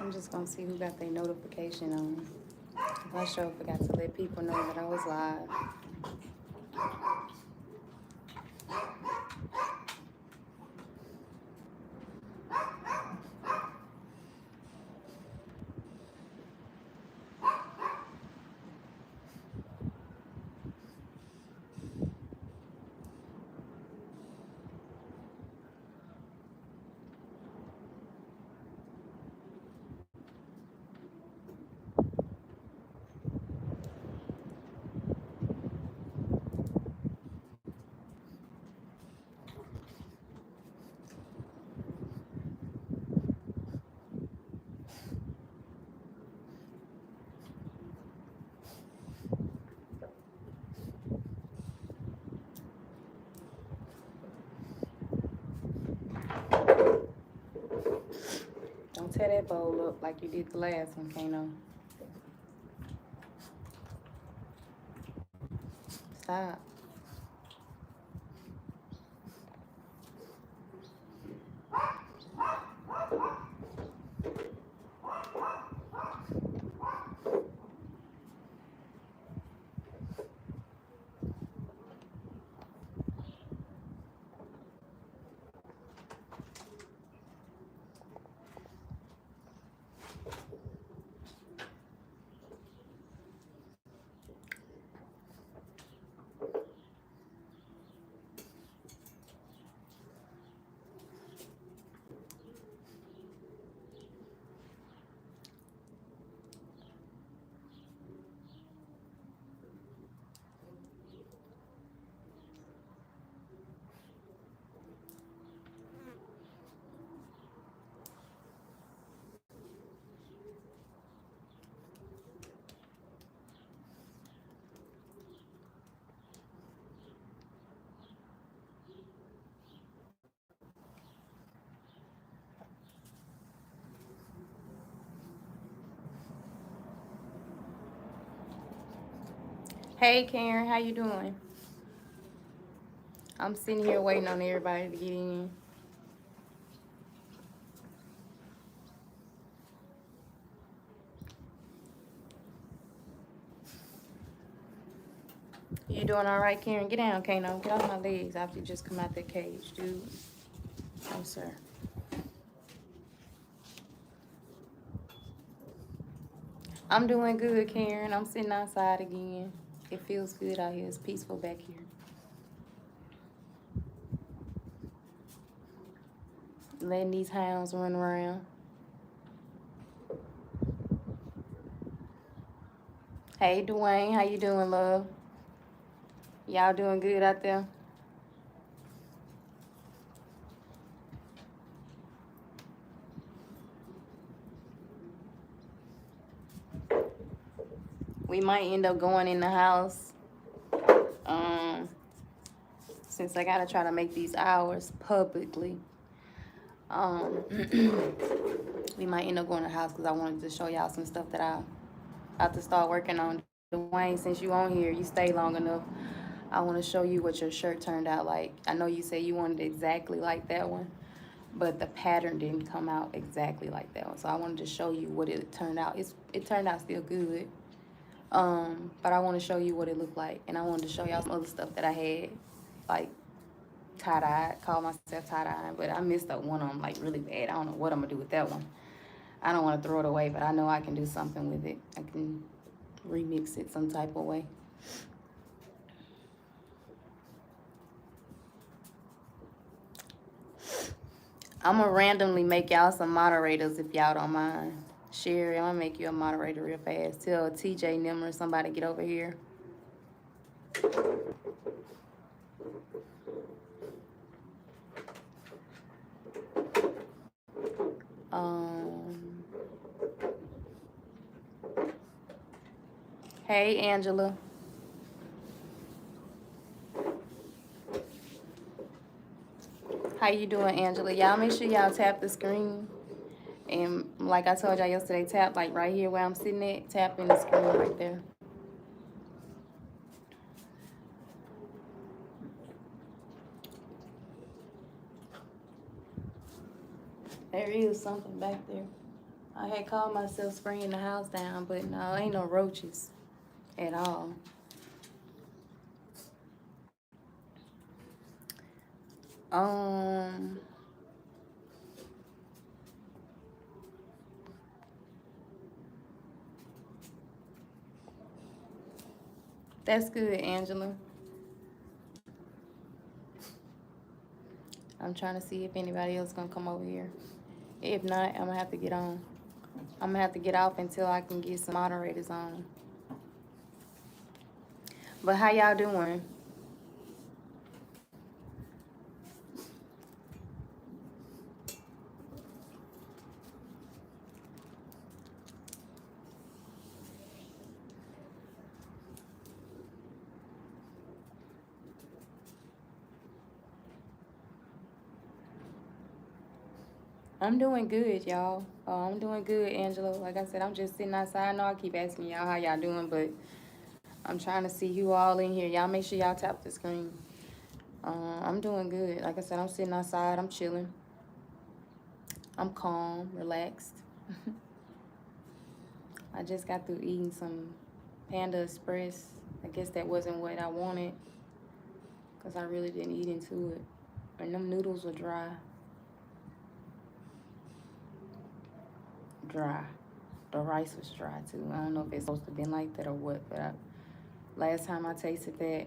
I'm just gonna see who got their notification on. I sure forgot to let people know that I was live. Don't tear that bowl up like you did the last one, Kano. Stop. Hey, Karen, how you doing? I'm sitting here waiting on everybody to get in. You doing all right, Karen? Get down, Kano. Get off my legs after you just come out that cage, dude. No, sir. I'm doing good, Karen. I'm sitting outside again. It feels good out here. It's peaceful back here. Letting these hounds run around. Hey, Dwayne. How you doing, love? Y'all doing good out there? We might end up going in the house. Since I gotta try to make these hours publicly. We might end up going to the house because I wanted to show y'all some stuff that I have to start working on. Dwayne, since you on here, you stay long enough. I want to show you what your shirt turned out like. I know you said you wanted it exactly like that one, but the pattern didn't come out exactly like that one. So I wanted to show you what it turned out. It turned out still good. But I want to show you what it looked like. And I wanted to show y'all some other stuff that I had, like tie-dye. Call myself tie-dye, but I missed up one of them like really bad. I don't know what I'm gonna do with that one. I don't want to throw it away, but I know I can do something with it. I can remix it some type of way. I'm gonna randomly make y'all some moderators if y'all don't mind. Sherry, I'm gonna make you a moderator real fast. Tell TJ Nimmer, somebody get over here. Hey, Angela. How you doing, Angela? Y'all make sure y'all tap the screen. And like I told y'all yesterday, tap like right here where I'm sitting at. Tap in the screen right there. There is something back there. I had called myself spraying the house down, but no, ain't no roaches at all. Um, that's good, Angela. I'm trying to see if anybody else gonna come over here. If not, I'm gonna have to get on. I'm gonna have to get off until I can get some moderators on. But how y'all doing? I'm doing good, y'all. I'm doing good, Angela. Like I said, I'm just sitting outside. I know I keep asking y'all how y'all doing, but I'm trying to see who all in here. Y'all make sure y'all tap the screen. I'm doing good. Like I said, I'm sitting outside. I'm chilling. I'm calm, relaxed. I just got through eating some Panda Express. I guess that wasn't what I wanted because I really didn't eat into it. And them noodles were dry. Dry. The rice was dry too. I don't know if it's supposed to have been like that or what, but last time I tasted that,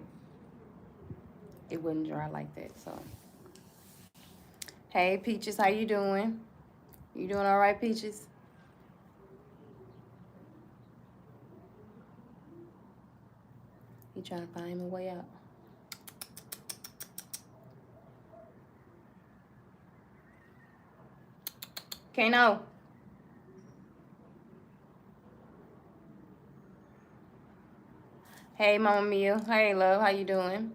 it wasn't dry like that. So, hey Peaches, how you doing? You doing all right, Peaches? He trying to find him a way out. Kano. Hey, Mama Mia. Hey, love. How you doing?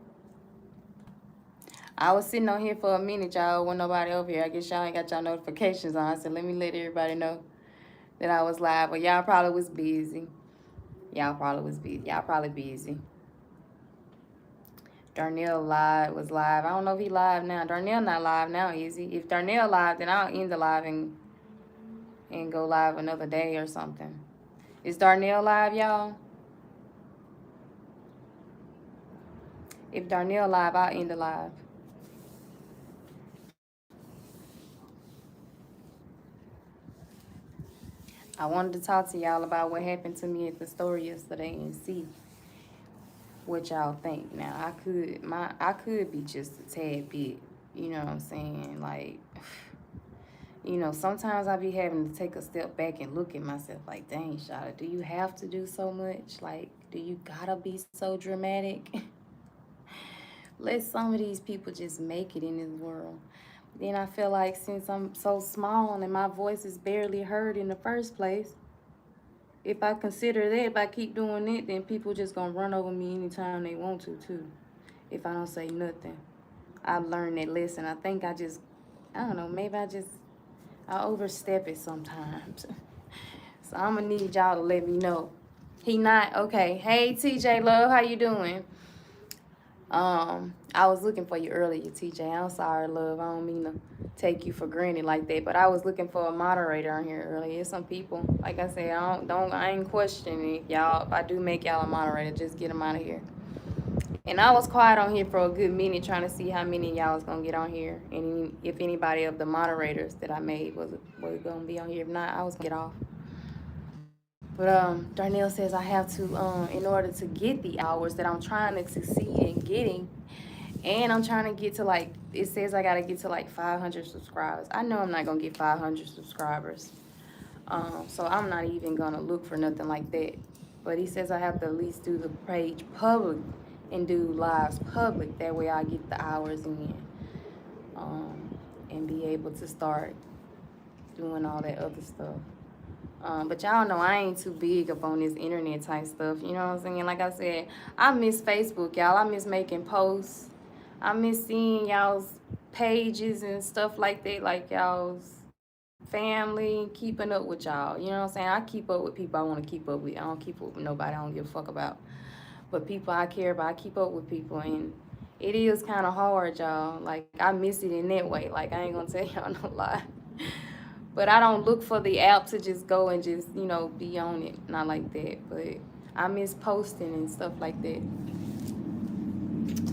I was sitting on here for a minute, y'all. Wasn't nobody over here. I guess y'all ain't got y'all notifications on. I said, let me let everybody know that I was live. But y'all probably was busy. Y'all probably busy. Darnell was live. I don't know if he live now. Darnell not live now, is he? If Darnell live, then I'll end the live and go live another day or something. Is Darnell live, y'all? If Darnell live, I'll end the live. I wanted to talk to y'all about what happened to me at the store yesterday and see what y'all think. Now I could be just a tad bit, you know what I'm saying? Like, you know, sometimes I be having to take a step back and look at myself like, dang, Shada, do you have to do so much? Like, do you gotta be so dramatic? Let some of these people just make it in this world. Then I feel like since I'm so small and my voice is barely heard in the first place, if I consider that, if I keep doing it, then people just gonna run over me anytime they want to, too. If I don't say nothing. I've learned that lesson. I think I don't know, maybe I overstep it sometimes. So I'm gonna need y'all to let me know. He not, okay. Hey, TJ Love, how you doing? I was looking for you earlier, TJ. I'm sorry, love. I don't mean to take you for granted like that, but I was looking for a moderator on here earlier. There's some people, like I said, I ain't questioning it, y'all. If I do make y'all a moderator, just get them out of here. And I was quiet on here for a good minute trying to see how many of y'all was gonna get on here, and if anybody of the moderators that I made was gonna be on here. If not, I was gonna get off. But Darnell says I have to, in order to get the hours that I'm trying to succeed in getting, and I'm trying to get to, like, it says I gotta get to like 500 subscribers. I know I'm not gonna get 500 subscribers. So I'm not even gonna look for nothing like that. But he says I have to at least do the page public and do lives public. That way I get the hours in, and be able to start doing all that other stuff. But y'all know I ain't too big up on this internet type stuff. You know what I'm saying? Like I said, I miss Facebook, y'all. I miss making posts. I miss seeing y'all's pages and stuff like that, like y'all's family, keeping up with y'all. You know what I'm saying? I keep up with people I want to keep up with. I don't keep up with nobody I don't give a fuck about. But people I care about, I keep up with people. And it is kind of hard, y'all. Like, I miss it in that way. Like, I ain't going to tell y'all no lie. But I don't look for the app to just go and just, you know, be on it. Not like that. But I miss posting and stuff like that.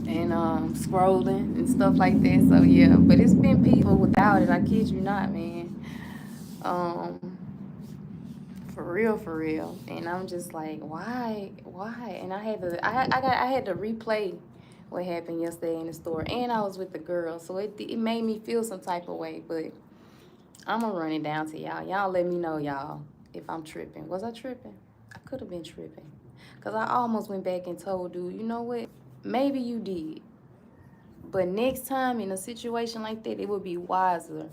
And scrolling and stuff like that. So yeah, but it's been people without it. I kid you not, man. Um, for real. And I'm just like, why? And I had to replay what happened yesterday in the store, and I was with the girl, so it made me feel some type of way. But I'm gonna run it down to y'all. Y'all let me know, y'all, if I'm tripping. Was I tripping? I could have been tripping, cause I almost went back and told dude, you know what? Maybe you did. But next time in a situation like that, it would be wiser,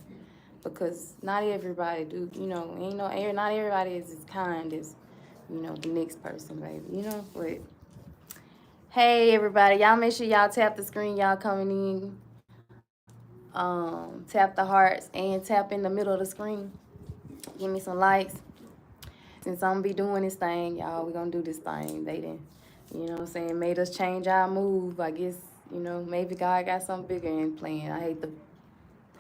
because not everybody do, you know, not everybody is as kind as, you know, the next person, baby, you know. But hey, everybody, y'all make sure y'all tap the screen, y'all coming in. Tap the hearts and tap in the middle of the screen. Give me some likes. Since I'm gonna be doing this thing, y'all, we gonna do this thing. They didn't, you know what I'm saying, made us change our move. I guess, you know, maybe God got something bigger in plan. I hate to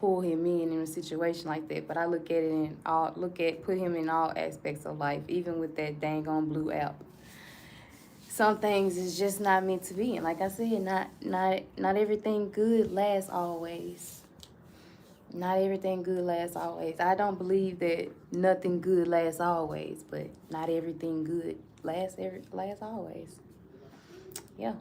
pull him in a situation like that, but I look at it in all, put him in all aspects of life, even with that dang on blue app. Some things is just not meant to be, and like I said, not everything good lasts always. Not everything good lasts always. I don't believe that nothing good lasts always, but not everything good lasts always. Yeah.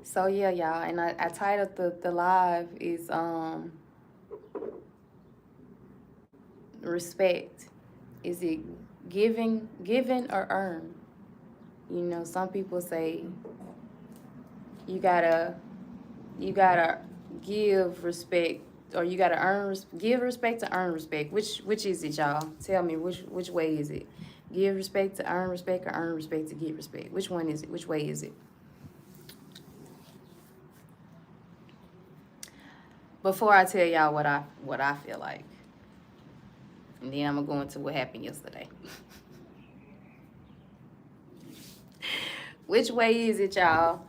So yeah, y'all, and I titled the live is respect. Is it given or earned? You know, some people say you gotta give respect, or you gotta give respect to earn respect. Which is it, y'all? Tell me, which way is it? Give respect to earn respect, or earn respect to get respect? Which one is it? Which way is it? Before I tell y'all what I feel like, and then I'm gonna go into what happened yesterday. Which way is it, y'all?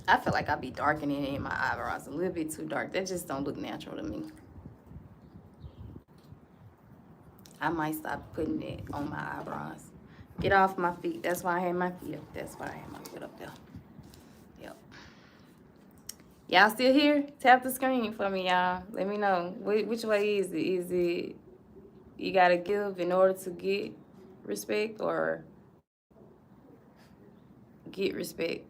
I feel like I be darkening in my eyebrows a little bit too dark. That just don't look natural to me. I might stop putting it on my eyebrows. Get off my feet. That's why I had my feet up. That's why I had my foot up there. Yep. Y'all still here? Tap the screen for me, y'all. Let me know. Which way is it? Is it you gotta give in order to get respect, or get respect?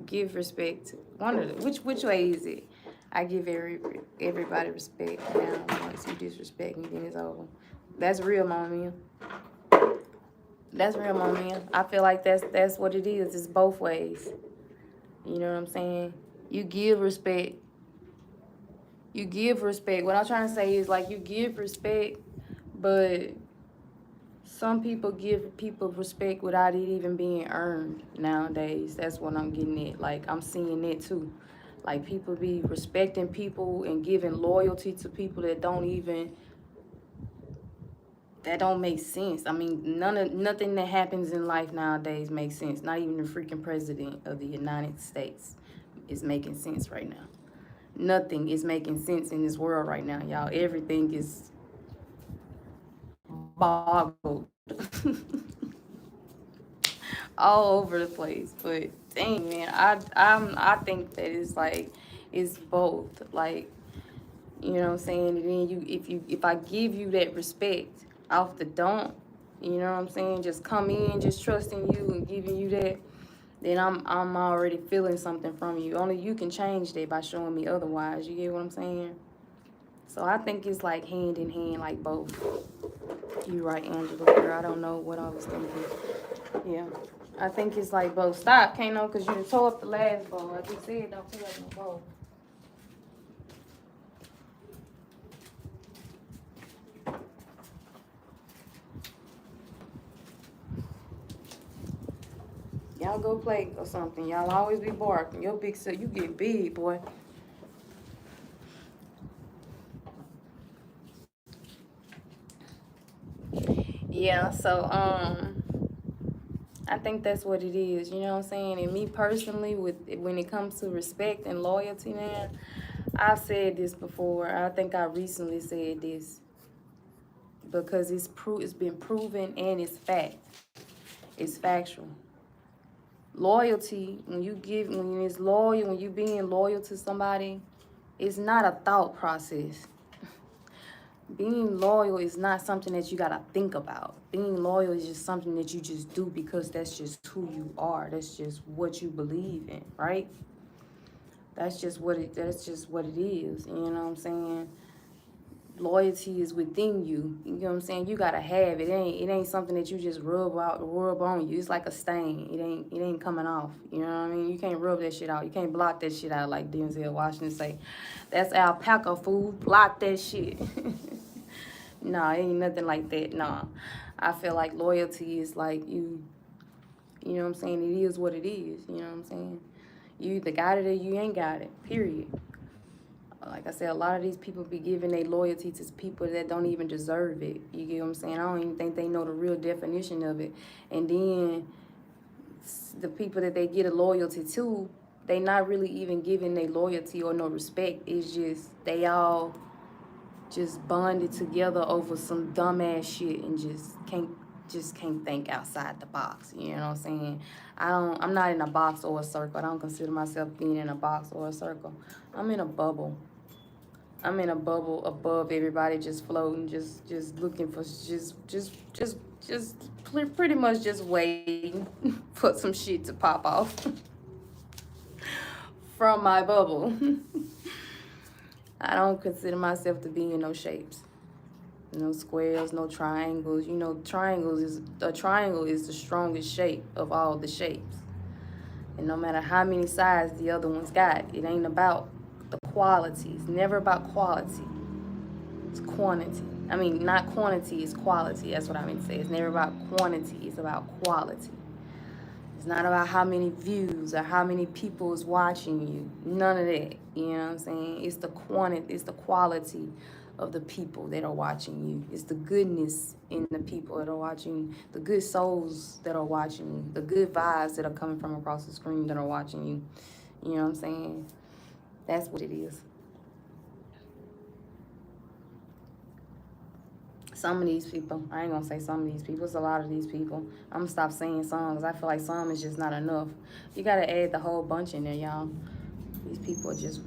Give respect. One of the, which way is it? I give everybody respect. Now once you disrespect me, then it's over. That's real, Mama Mia. That's real, Mama Mia. I feel like that's what it is. It's both ways. You know what I'm saying? You give respect. You give respect. What I'm trying to say is, like, you give respect, but some people give people respect without it even being earned nowadays. That's what I'm getting at. Like, I'm seeing that too. Like, people be respecting people and giving loyalty to people that don't make sense. I mean, nothing that happens in life nowadays makes sense. Not even the freaking president of the United States is making sense right now. Nothing is making sense in this world right now, y'all. Everything is boggled. All over the place. But dang, man, I think that it's like, it's both. Like, you know what I'm saying? And then if I give you that respect off the dump, you know what I'm saying? Just come in, just trusting you and giving you that, then I'm already feeling something from you. Only you can change that by showing me otherwise. You get what I'm saying? So I think it's like hand in hand, like both. You right, Angela, girl. I don't know what I was thinking. Yeah. I think it's like both. Stop, Kano, because you tore up the last bowl. I just said don't tear up no bowl. Y'all go play or something. Y'all always be barking. Your big self, you get big, boy. Yeah, so I think that's what it is, you know what I'm saying? And me personally, when it comes to respect and loyalty, man, I've said this before. I think I recently said this because it's been proven and it's fact. It's factual. Loyalty, when you being loyal to somebody, it's not a thought process. Being loyal is not something that you gotta think about. Being loyal is just something that you just do because that's just who you are. That's just what you believe in, right? That's just what it is. You know what I'm saying? Loyalty is within you. You know what I'm saying? You gotta have it. It ain't something that you just rub on you. It's like a stain. It ain't coming off. You know what I mean? You can't rub that shit out. You can't block that shit out like Denzel Washington say. That's alpaca food. Block that shit. No, it ain't nothing like that. No. I feel like loyalty is like you know what I'm saying? It is what it is. You know what I'm saying? You either got it or you ain't got it. Period. Like I said, a lot of these people be giving their loyalty to people that don't even deserve it. You get what I'm saying? I don't even think they know the real definition of it. And then the people that they get a loyalty to, they not really even giving their loyalty or no respect. It's just they all just bonded together over some dumbass shit and just can't think outside the box. You know what I'm saying? I'm not in a box or a circle. I don't consider myself being in a box or a circle. I'm in a bubble. I'm in a bubble above everybody, just floating, just looking for pretty much just waiting for some shit to pop off from my bubble. I don't consider myself to be in no shapes. No squares, no triangles. You know, a triangle is the strongest shape of all the shapes. And no matter how many sides the other ones got, it ain't about the quality. It's never about quality. It's quantity. I mean, not quantity, it's quality. That's what I mean to say. It's never about quantity. It's about quality. It's not about how many views or how many people is watching you. None of that. You know what I'm saying? It's the quality of the people that are watching you. It's the goodness in the people that are watching you, the good souls that are watching you, the good vibes that are coming from across the screen that are watching you. You know what I'm saying? That's what it is. Some of these people, I ain't gonna say some of these people, it's a lot of these people. I'm gonna stop saying some because I feel like some is just not enough. You gotta add the whole bunch in there, y'all. These people are just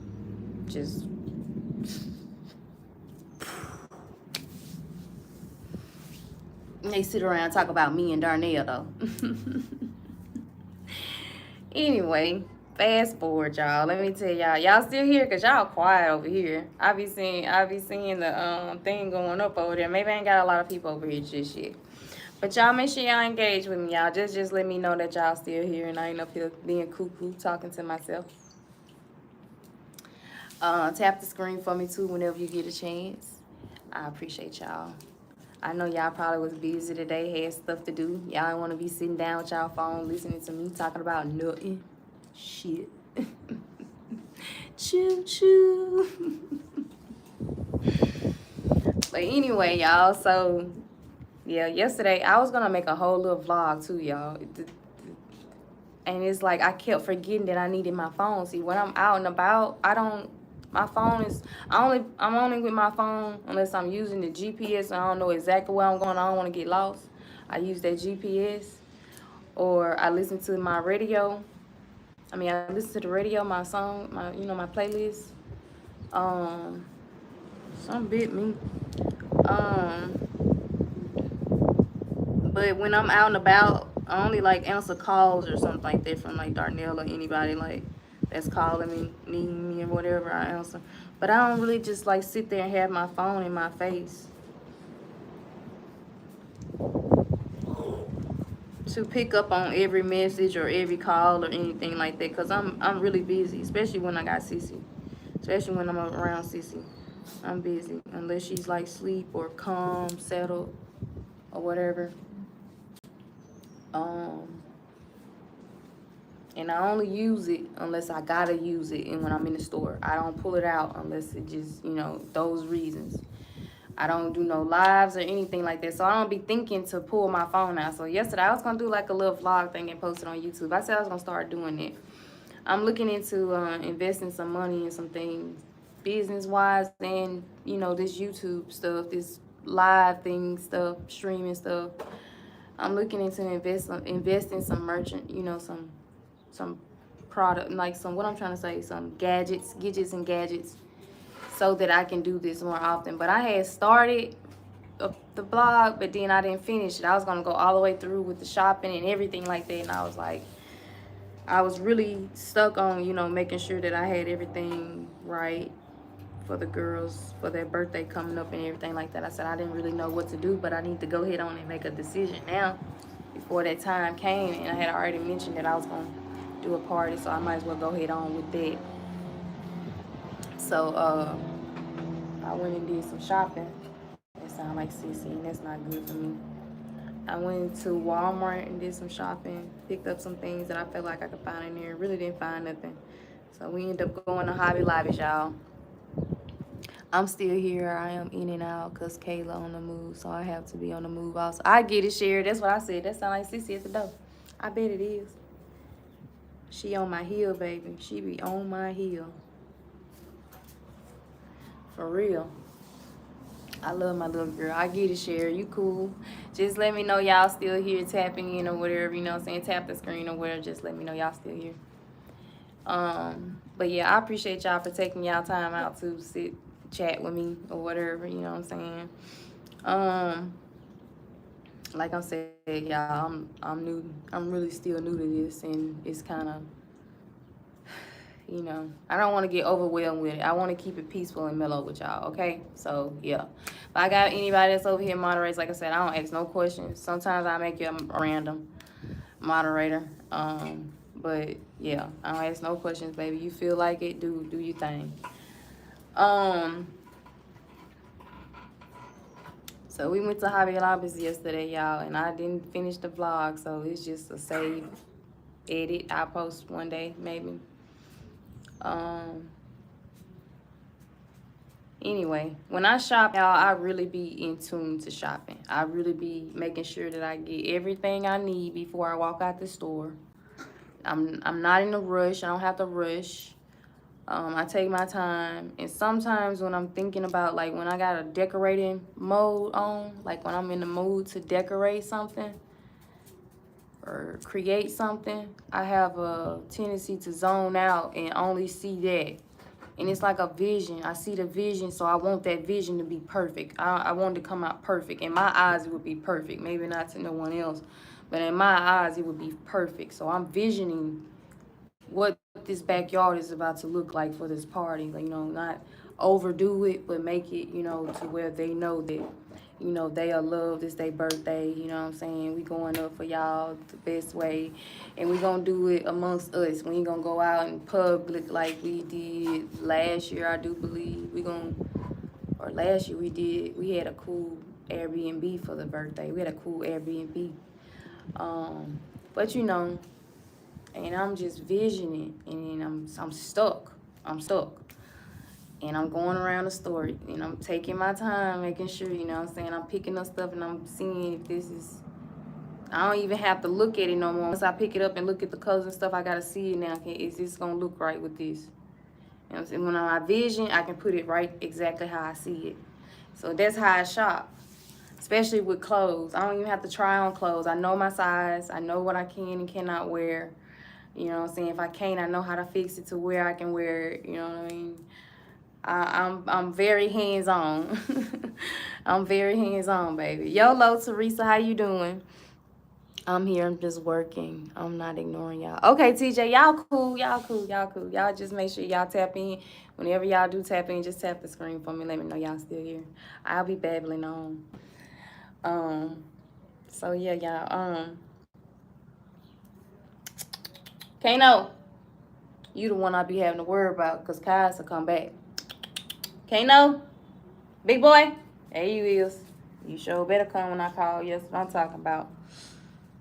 they sit around and talk about me and Darnell though. Anyway, fast forward, y'all. Let me tell y'all still here because y'all quiet over here. I be seeing the thing going up over there. Maybe I ain't got a lot of people over here just yet. But y'all make sure y'all engage with me, y'all. Just let me know that y'all still here and I ain't up here being cuckoo talking to myself. Tap the screen for me too whenever you get a chance. I appreciate y'all. I know y'all probably was busy today, had stuff to do. Y'all don't want to be sitting down with y'all phone listening to me talking about nothing. Shit. Choo choo. But anyway, y'all, so yeah, yesterday I was gonna make a whole little vlog too, y'all. And it's like I kept forgetting that I needed my phone. See, when I'm out and about, my phone is, I'm only with my phone unless I'm using the GPS and I don't know exactly where I'm going. I don't want to get lost. I use that GPS, or I listen to my radio. I listen to the radio, my song, my playlist. Some bit me. But when I'm out and about, I only like answer calls or something like that from like Darnell or anybody like that's calling me, needing me or whatever, I answer. But I don't really just like sit there and have my phone in my face to pick up on every message or every call or anything like that, because I'm really busy, especially when I got Sissy. Especially when I'm around Sissy. I'm busy. Unless she's like sleep or calm, settled, or whatever. And I only use it unless I gotta use it, and when I'm in the store. I don't pull it out unless it just, those reasons. I don't do no lives or anything like that, so I don't be thinking to pull my phone out. So yesterday I was gonna do like a little vlog thing and post it on YouTube. I said I was gonna start doing it. I'm looking into investing some money in some things. business-wise and, you know, this YouTube stuff, this live thing stuff, streaming stuff. I'm looking into investing some merchant, you know, some product, like some, what I'm trying to say, some gadgets and gadgets, so that I can do this more often. But I had started the blog, but then I didn't finish it. I was gonna go all the way through with the shopping and everything like that, and I was like, I was really stuck on, you know, making sure that I had everything right for the girls for their birthday coming up and everything like that. I said I didn't really know what to do, but I need to go ahead on and make a decision now before that time came. And I had already mentioned that I was gonna do a party, so I might as well go ahead on with that. So I went and did some shopping. That sounds like sissy, and that's not good for me. I went to Walmart and did some shopping, picked up some things that I felt like I could find in there. Really didn't find nothing. So we ended up going to Hobby Lobby, y'all. I'm still here. I am in and out because Kayla on the move, so I have to be on the move also. I get it, shared. That's what I said. That sound like Sissy at the door. I bet it is. She on my heel, baby. She be on my heel. For real. I love my little girl. I get it, Sherry. You cool. Just let me know y'all still here tapping in or whatever, you know what I'm saying? Tap the screen or whatever. Just let me know y'all still here. But yeah, I appreciate y'all for taking y'all time out to sit, chat with me or whatever, you know what I'm saying? Like I said, y'all, I'm new. I'm really still new to this, and it's kind of, you know, I don't want to get overwhelmed with it. I want to keep it peaceful and mellow with y'all, okay? So, yeah. If I got anybody that's over here moderates, like I said, I don't ask no questions. Sometimes I make you a random moderator. But, yeah, I don't ask no questions, baby. You feel like it, do your thing. So, we went to Hobby Lobby yesterday, y'all, and I didn't finish the vlog, so it's just a save, edit. I'll post one day, maybe. Anyway, when I shop, y'all, I really be in tune to shopping. I really be making sure that I get everything I need before I walk out the store. I'm not in a rush. I don't have to rush. I take my time. And sometimes when I'm thinking about, like, when I got a decorating mode on, like when I'm in the mood to decorate something or create something, I have a tendency to zone out and only see that. And it's like a vision. I see the vision, so I want that vision to be perfect. I want it to come out perfect. In my eyes, it would be perfect. Maybe not to no one else, but in my eyes, it would be perfect. So I'm visioning what this backyard is about to look like for this party. Like, you know, not overdo it, but make it, you know, to where they know that, you know, they are loved. It's their birthday, you know what I'm saying? We going up for y'all the best way. And we gonna do it amongst us. We ain't gonna go out in public like we did last year, I do believe. Last year we had a cool Airbnb for the birthday. We had a cool Airbnb. But you know, and I'm just visioning, and I'm stuck. And I'm going around the store, and I'm taking my time, making sure, you know what I'm saying, I'm picking up stuff, and I'm seeing if this is, I don't even have to look at it no more. Once I pick it up and look at the colors and stuff, I gotta see it now. Okay, is this gonna look right with this? You know what I'm saying? When I vision, I can put it right exactly how I see it. So that's how I shop, especially with clothes. I don't even have to try on clothes. I know my size. I know what I can and cannot wear. You know what I'm saying? If I can't, I know how to fix it to where I can wear it. You know what I mean? I'm very hands-on. I'm very hands-on, baby. YOLO, Teresa, how you doing? I'm here. I'm just working. I'm not ignoring y'all. Okay, TJ, y'all cool. Y'all just make sure y'all tap in. Whenever y'all do tap in, just tap the screen for me. Let me know y'all still here. I'll be babbling on. So yeah, y'all. Kano, you the one I be having to worry about, because Kaz will come back. Kano, big boy, there you is. You sure better come when I call. Yes, what I'm talking about.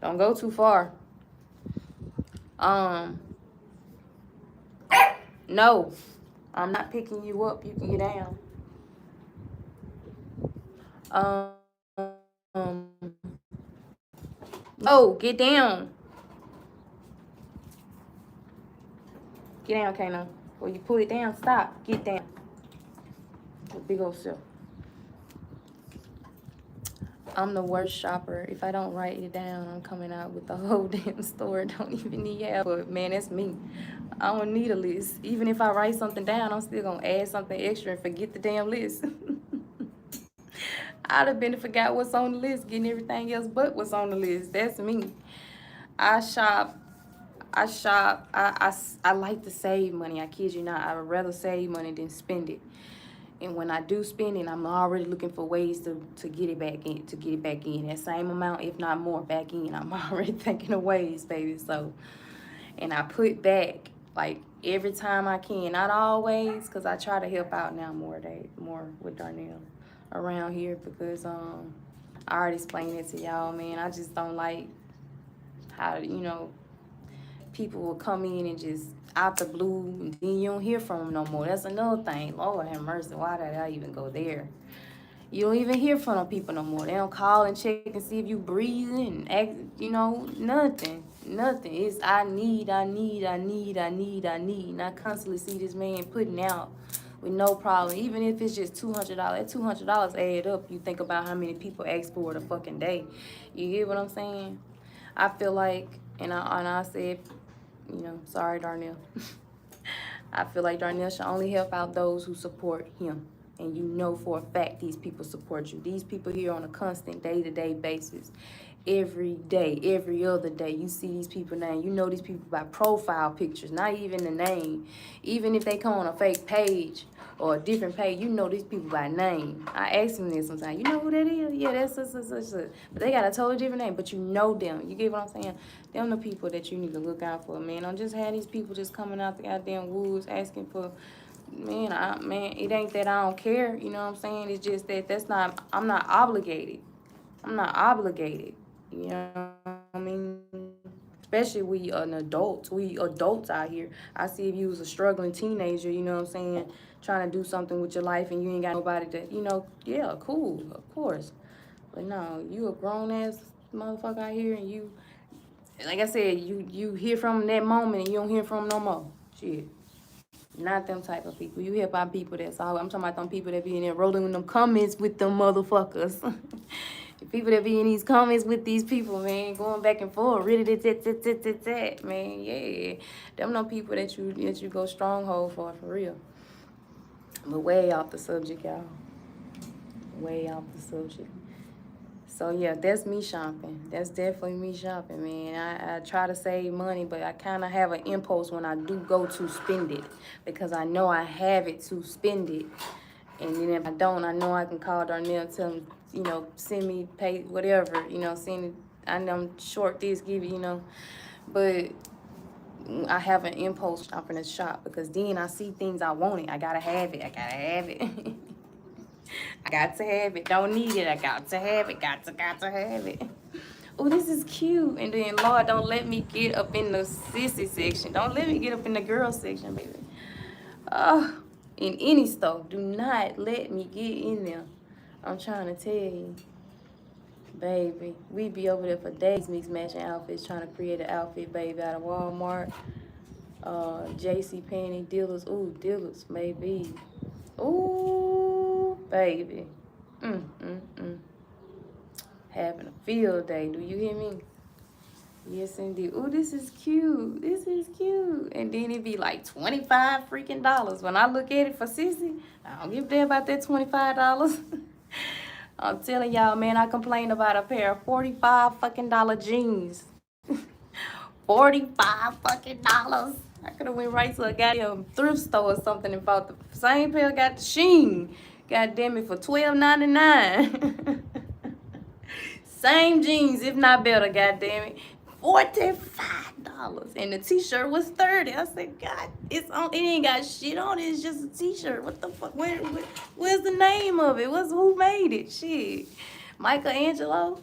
Don't go too far. No, I'm not picking you up. You can get down. No, get down. Get down, Kano. Or you pull it down, stop. Get down. big old self. I'm the worst shopper. If I don't write it down, I'm coming out with the whole damn store. Don't even need help. But man, that's me. I don't need a list. Even if I write something down, I'm still gonna add something extra and forget the damn list. I'd have been to forgot what's on the list, getting everything else but what's on the list. That's me. I shop. I like to save money. I kid you not. I would rather save money than spend it. And when I do spend it, I'm already looking for ways to get it back in, that same amount, if not more, back in. I'm already thinking of ways, baby. So, and I put back like every time I can, not always, because I try to help out now more with Darnell around here, because I already explained it to y'all, man. I just don't like how, people will come in and just out the blue, and then you don't hear from them no more. That's another thing. Lord have mercy. Why did I even go there? You don't even hear from them people no more. They don't call and check and see if you breathing and act, nothing. Nothing. It's I need. And I constantly see this man putting out with no problem. Even if it's just $200, that $200 add up. You think about how many people ask for it a fucking day. You get what I'm saying? I feel like, and I said, sorry, Darnell. I feel like Darnell should only help out those who support him. And you know for a fact these people support you. These people here on a constant day-to-day basis. Every day, every other day, you see these people name. You know these people by profile pictures, not even the name. Even if they come on a fake page or a different page, you know these people by name. I ask them this sometimes. You know who that is? Yeah, that's such. But they got a totally different name, but you know them. You get what I'm saying? Them the people that you need to look out for, man. Don't just have these people just coming out the goddamn woods asking for, man, it ain't that I don't care. You know what I'm saying? It's just that I'm not obligated. I'm not obligated. You know what I mean? Especially we adults out here. I see if you was a struggling teenager, you know what I'm saying, trying to do something with your life and you ain't got nobody to, yeah, cool, of course. But no, you a grown ass motherfucker out here and you, like I said, you hear from them that moment and you don't hear from them no more. Shit. Not them type of people. You hear about people that's all. I'm talking about them people that be in there rolling in them comments with them motherfuckers. The people that be in these comments with these people, man, going back and forth, man, yeah. Them no people that you go stronghold for real. But way off the subject, y'all. Way off the subject. So yeah, that's me shopping. That's definitely me shopping, man. I try to save money, but I kind of have an impulse when I do go to spend it, because I know I have it to spend it. And then if I don't, I know I can call Darnell, tell him, send me, pay, whatever, send it. I know I'm short this, give it, but I have an impulse shopping at shop, because then I see things I want it. I gotta have it. I got to have it. Don't need it. I got to have it. Got to have it. Oh, this is cute. And then, Lord, don't let me get up in the sissy section. Don't let me get up in the girl section, baby. In any store, do not let me get in there. I'm trying to tell you. Baby, we be over there for days mixed matching outfits, trying to create an outfit, baby, out of Walmart, JCPenney, Dillard's. Ooh, Dillard's, maybe. Ooh, baby. Having a field day. Do you hear me? Yes, indeed. Ooh, this is cute. This is cute. And then it be like $25 freaking dollars. When I look at it for Sissy, I don't give a damn about that $25. I'm telling y'all, man, I complained about a pair of $45 fucking dollar jeans. $45 fucking dollars. I could have went right to a goddamn thrift store or something and bought the same pair, got the Sheen. God damn it, for $12.99. Same jeans, if not better, god damn it. $45. And the t-shirt was $30. I said, God, it ain't got shit on it. It's just a t-shirt. What the fuck? Where's the name of it? Who made it? Shit. Michelangelo?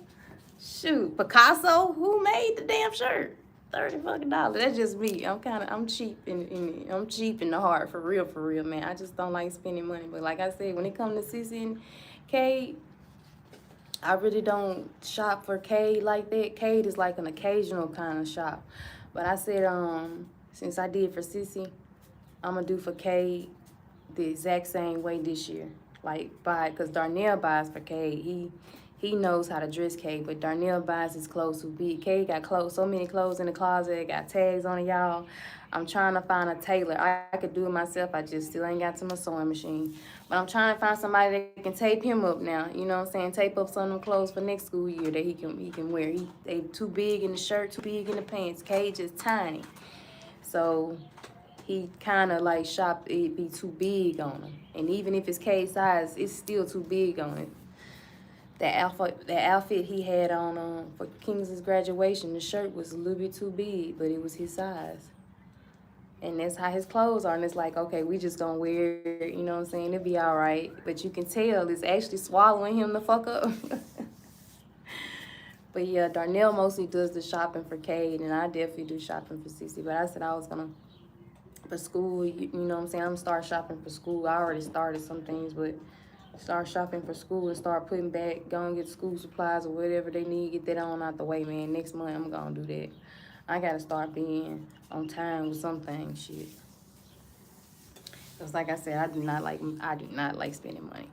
Shoot. Picasso? Who made the damn shirt? $30 fucking dollars. That's just me. I'm cheap I'm cheap in the heart, for real, man. I just don't like spending money. But like I said, when it comes to Sissy and Cade, I really don't shop for Cade like that. Cade is like an occasional kind of shop. But I said, since I did for Sissy, I'm gonna do for Cade the exact same way this year. like buy, because Darnell buys for Cade. He knows how to dress Cade, but Darnell buys his clothes too big. Cade got clothes, so many clothes in the closet, got tags on it, y'all. I'm trying to find a tailor. I could do it myself. I just still ain't got to my sewing machine. But I'm trying to find somebody that can tape him up now. You know what I'm saying? Tape up some of them clothes for next school year that he can wear. They too big in the shirt, too big in the pants. Cade just tiny. So he kind of like shop, it be too big on him. And even if it's K size, it's still too big on it. The outfit he had on for King's graduation, the shirt was a little bit too big, but it was his size. And that's how his clothes are. And it's like, okay, we just gonna wear it, you know what I'm saying? It'll be all right. But you can tell it's actually swallowing him the fuck up. But yeah, Darnell mostly does the shopping for Cade, and I definitely do shopping for Cece. But I said I was gonna, for school, you know what I'm saying? I'm gonna start shopping for school. I already started some things, but start shopping for school and start putting back, go and get school supplies or whatever they need, get that on out the way, man. Next month, I'm gonna do that. I gotta start being on time with some things, shit. Cause like I said, I do not like spending money.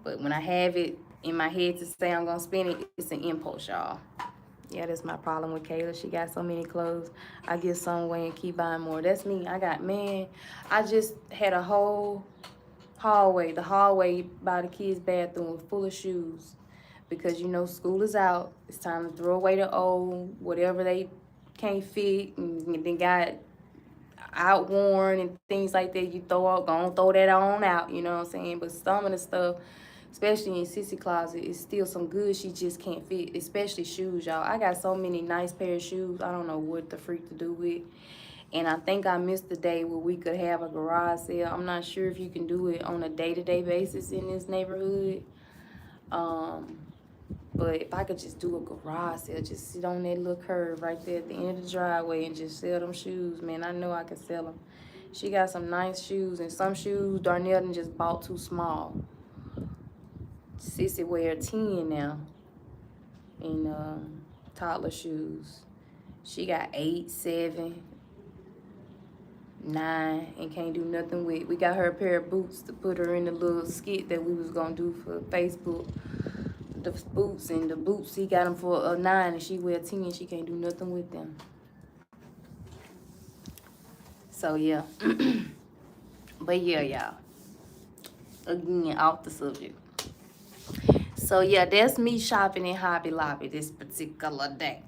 But when I have it in my head to say I'm gonna spend it, it's an impulse, y'all. Yeah, that's my problem with Kayla. She got so many clothes. I get some way and keep buying more. That's me. I just had a whole hallway. The hallway by the kids' bathroom was full of shoes. Because, you know, school is out. It's time to throw away the old, whatever they can't fit, and then got outworn and things like that. You gonna throw that on out, you know what I'm saying? But some of the stuff, especially in Sissy closet, is still some good she just can't fit, especially shoes, y'all. I got so many nice pair of shoes, I don't know what the freak to do with. And I think I missed the day where we could have a garage sale. I'm not sure if you can do it on a day-to-day basis in this neighborhood. But if I could just do a garage sale, just sit on that little curve right there at the end of the driveway and just sell them shoes, man, I know I could sell them. She got some nice shoes, and some shoes Darnell done just bought too small. Sissy wear 10 now in toddler shoes. She got 8, 7, 9, and can't do nothing with. We got her a pair of boots to put her in the little skit that we was gonna do for Facebook. The boots, he got them for a 9, and she wear 10. She can't do nothing with them. So yeah. But yeah, y'all. Again, off the subject. So yeah, that's me shopping in Hobby Lobby this particular day.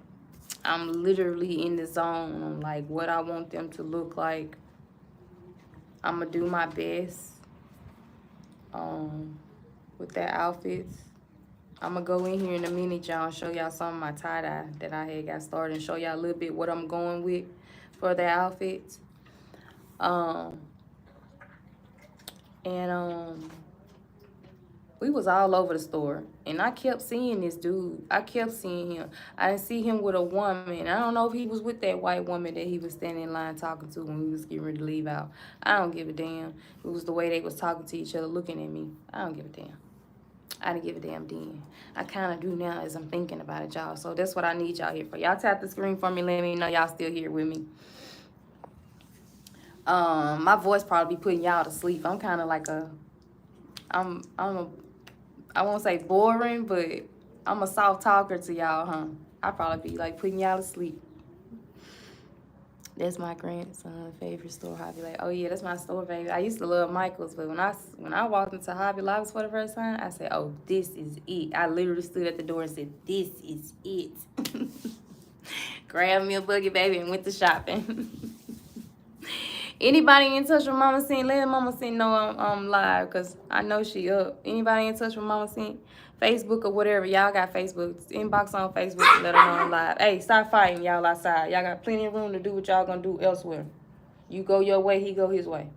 I'm literally in the zone on like what I want them to look like. I'm gonna do my best with their outfits. I'm gonna go in here in a minute, y'all, and show y'all some of my tie-dye that I had got started, and show y'all a little bit what I'm going with for the outfits. We was all over the store, and I kept seeing this dude. I kept seeing him. I didn't see him with a woman. I don't know if he was with that white woman that he was standing in line talking to when we was getting ready to leave out. I don't give a damn. It was the way they was talking to each other, looking at me. I don't give a damn. I didn't give a damn then. I kind of do now as I'm thinking about it, y'all. So that's what I need y'all here for. Y'all tap the screen for me. Let me know y'all still here with me. My voice probably be putting y'all to sleep. I'm kind of like I won't say boring, but I'm a soft talker to y'all, huh? I probably be like putting y'all to sleep. That's my grandson's favorite store, Hobby. Like, oh yeah, that's my store, baby. I used to love Michael's, but when I walked into Hobby Lobby for the first time, I said, oh, this is it. I literally stood at the door and said, this is it. Grabbed me a boogie, baby, and went to shopping. Anybody in touch with Mama Sin, let Mama Sin know I'm live, because I know she up. Anybody in touch with Mama Sin, Facebook or whatever, y'all got Facebook. Inbox on Facebook and let her know I'm live. Hey, stop fighting, y'all outside. Y'all got plenty of room to do what y'all gonna do elsewhere. You go your way, he go his way.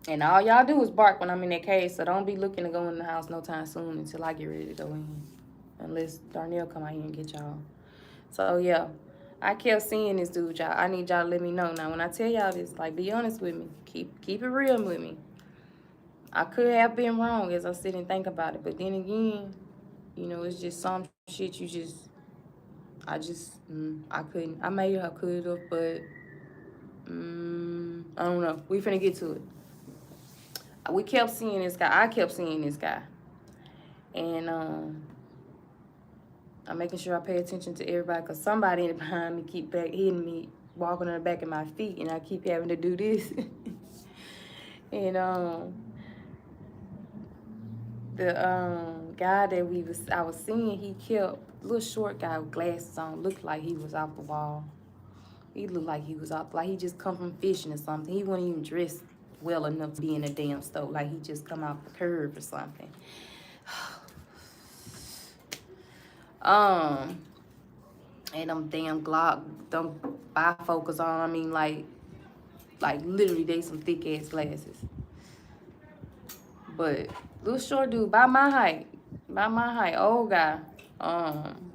And all y'all do is bark when I'm in that cage, so don't be looking to go in the house no time soon until I get ready to go in. Unless Darnell come out here and get y'all. So, yeah. I kept seeing this dude, y'all. I need y'all to let me know. Now, when I tell y'all this, like, be honest with me. Keep it real with me. I could have been wrong as I sit and think about it. But then again, you know, it's just some shit I couldn't. I made her could have, but I don't know. We finna get to it. We kept seeing this guy. I kept seeing this guy. And I'm making sure I pay attention to everybody because somebody behind me keep back hitting me, walking on the back of my feet, and I keep having to do this. And the guy that I was seeing, he kept, little short guy with glasses on, looked like he was off the wall. He looked like he was off, like he just come from fishing or something. He wasn't even dressed well enough to be in a damn store, like he just come off the curb or something. And them damn them bifocals on. I mean, like literally, they some thick ass glasses. But little short dude, by my height, old guy,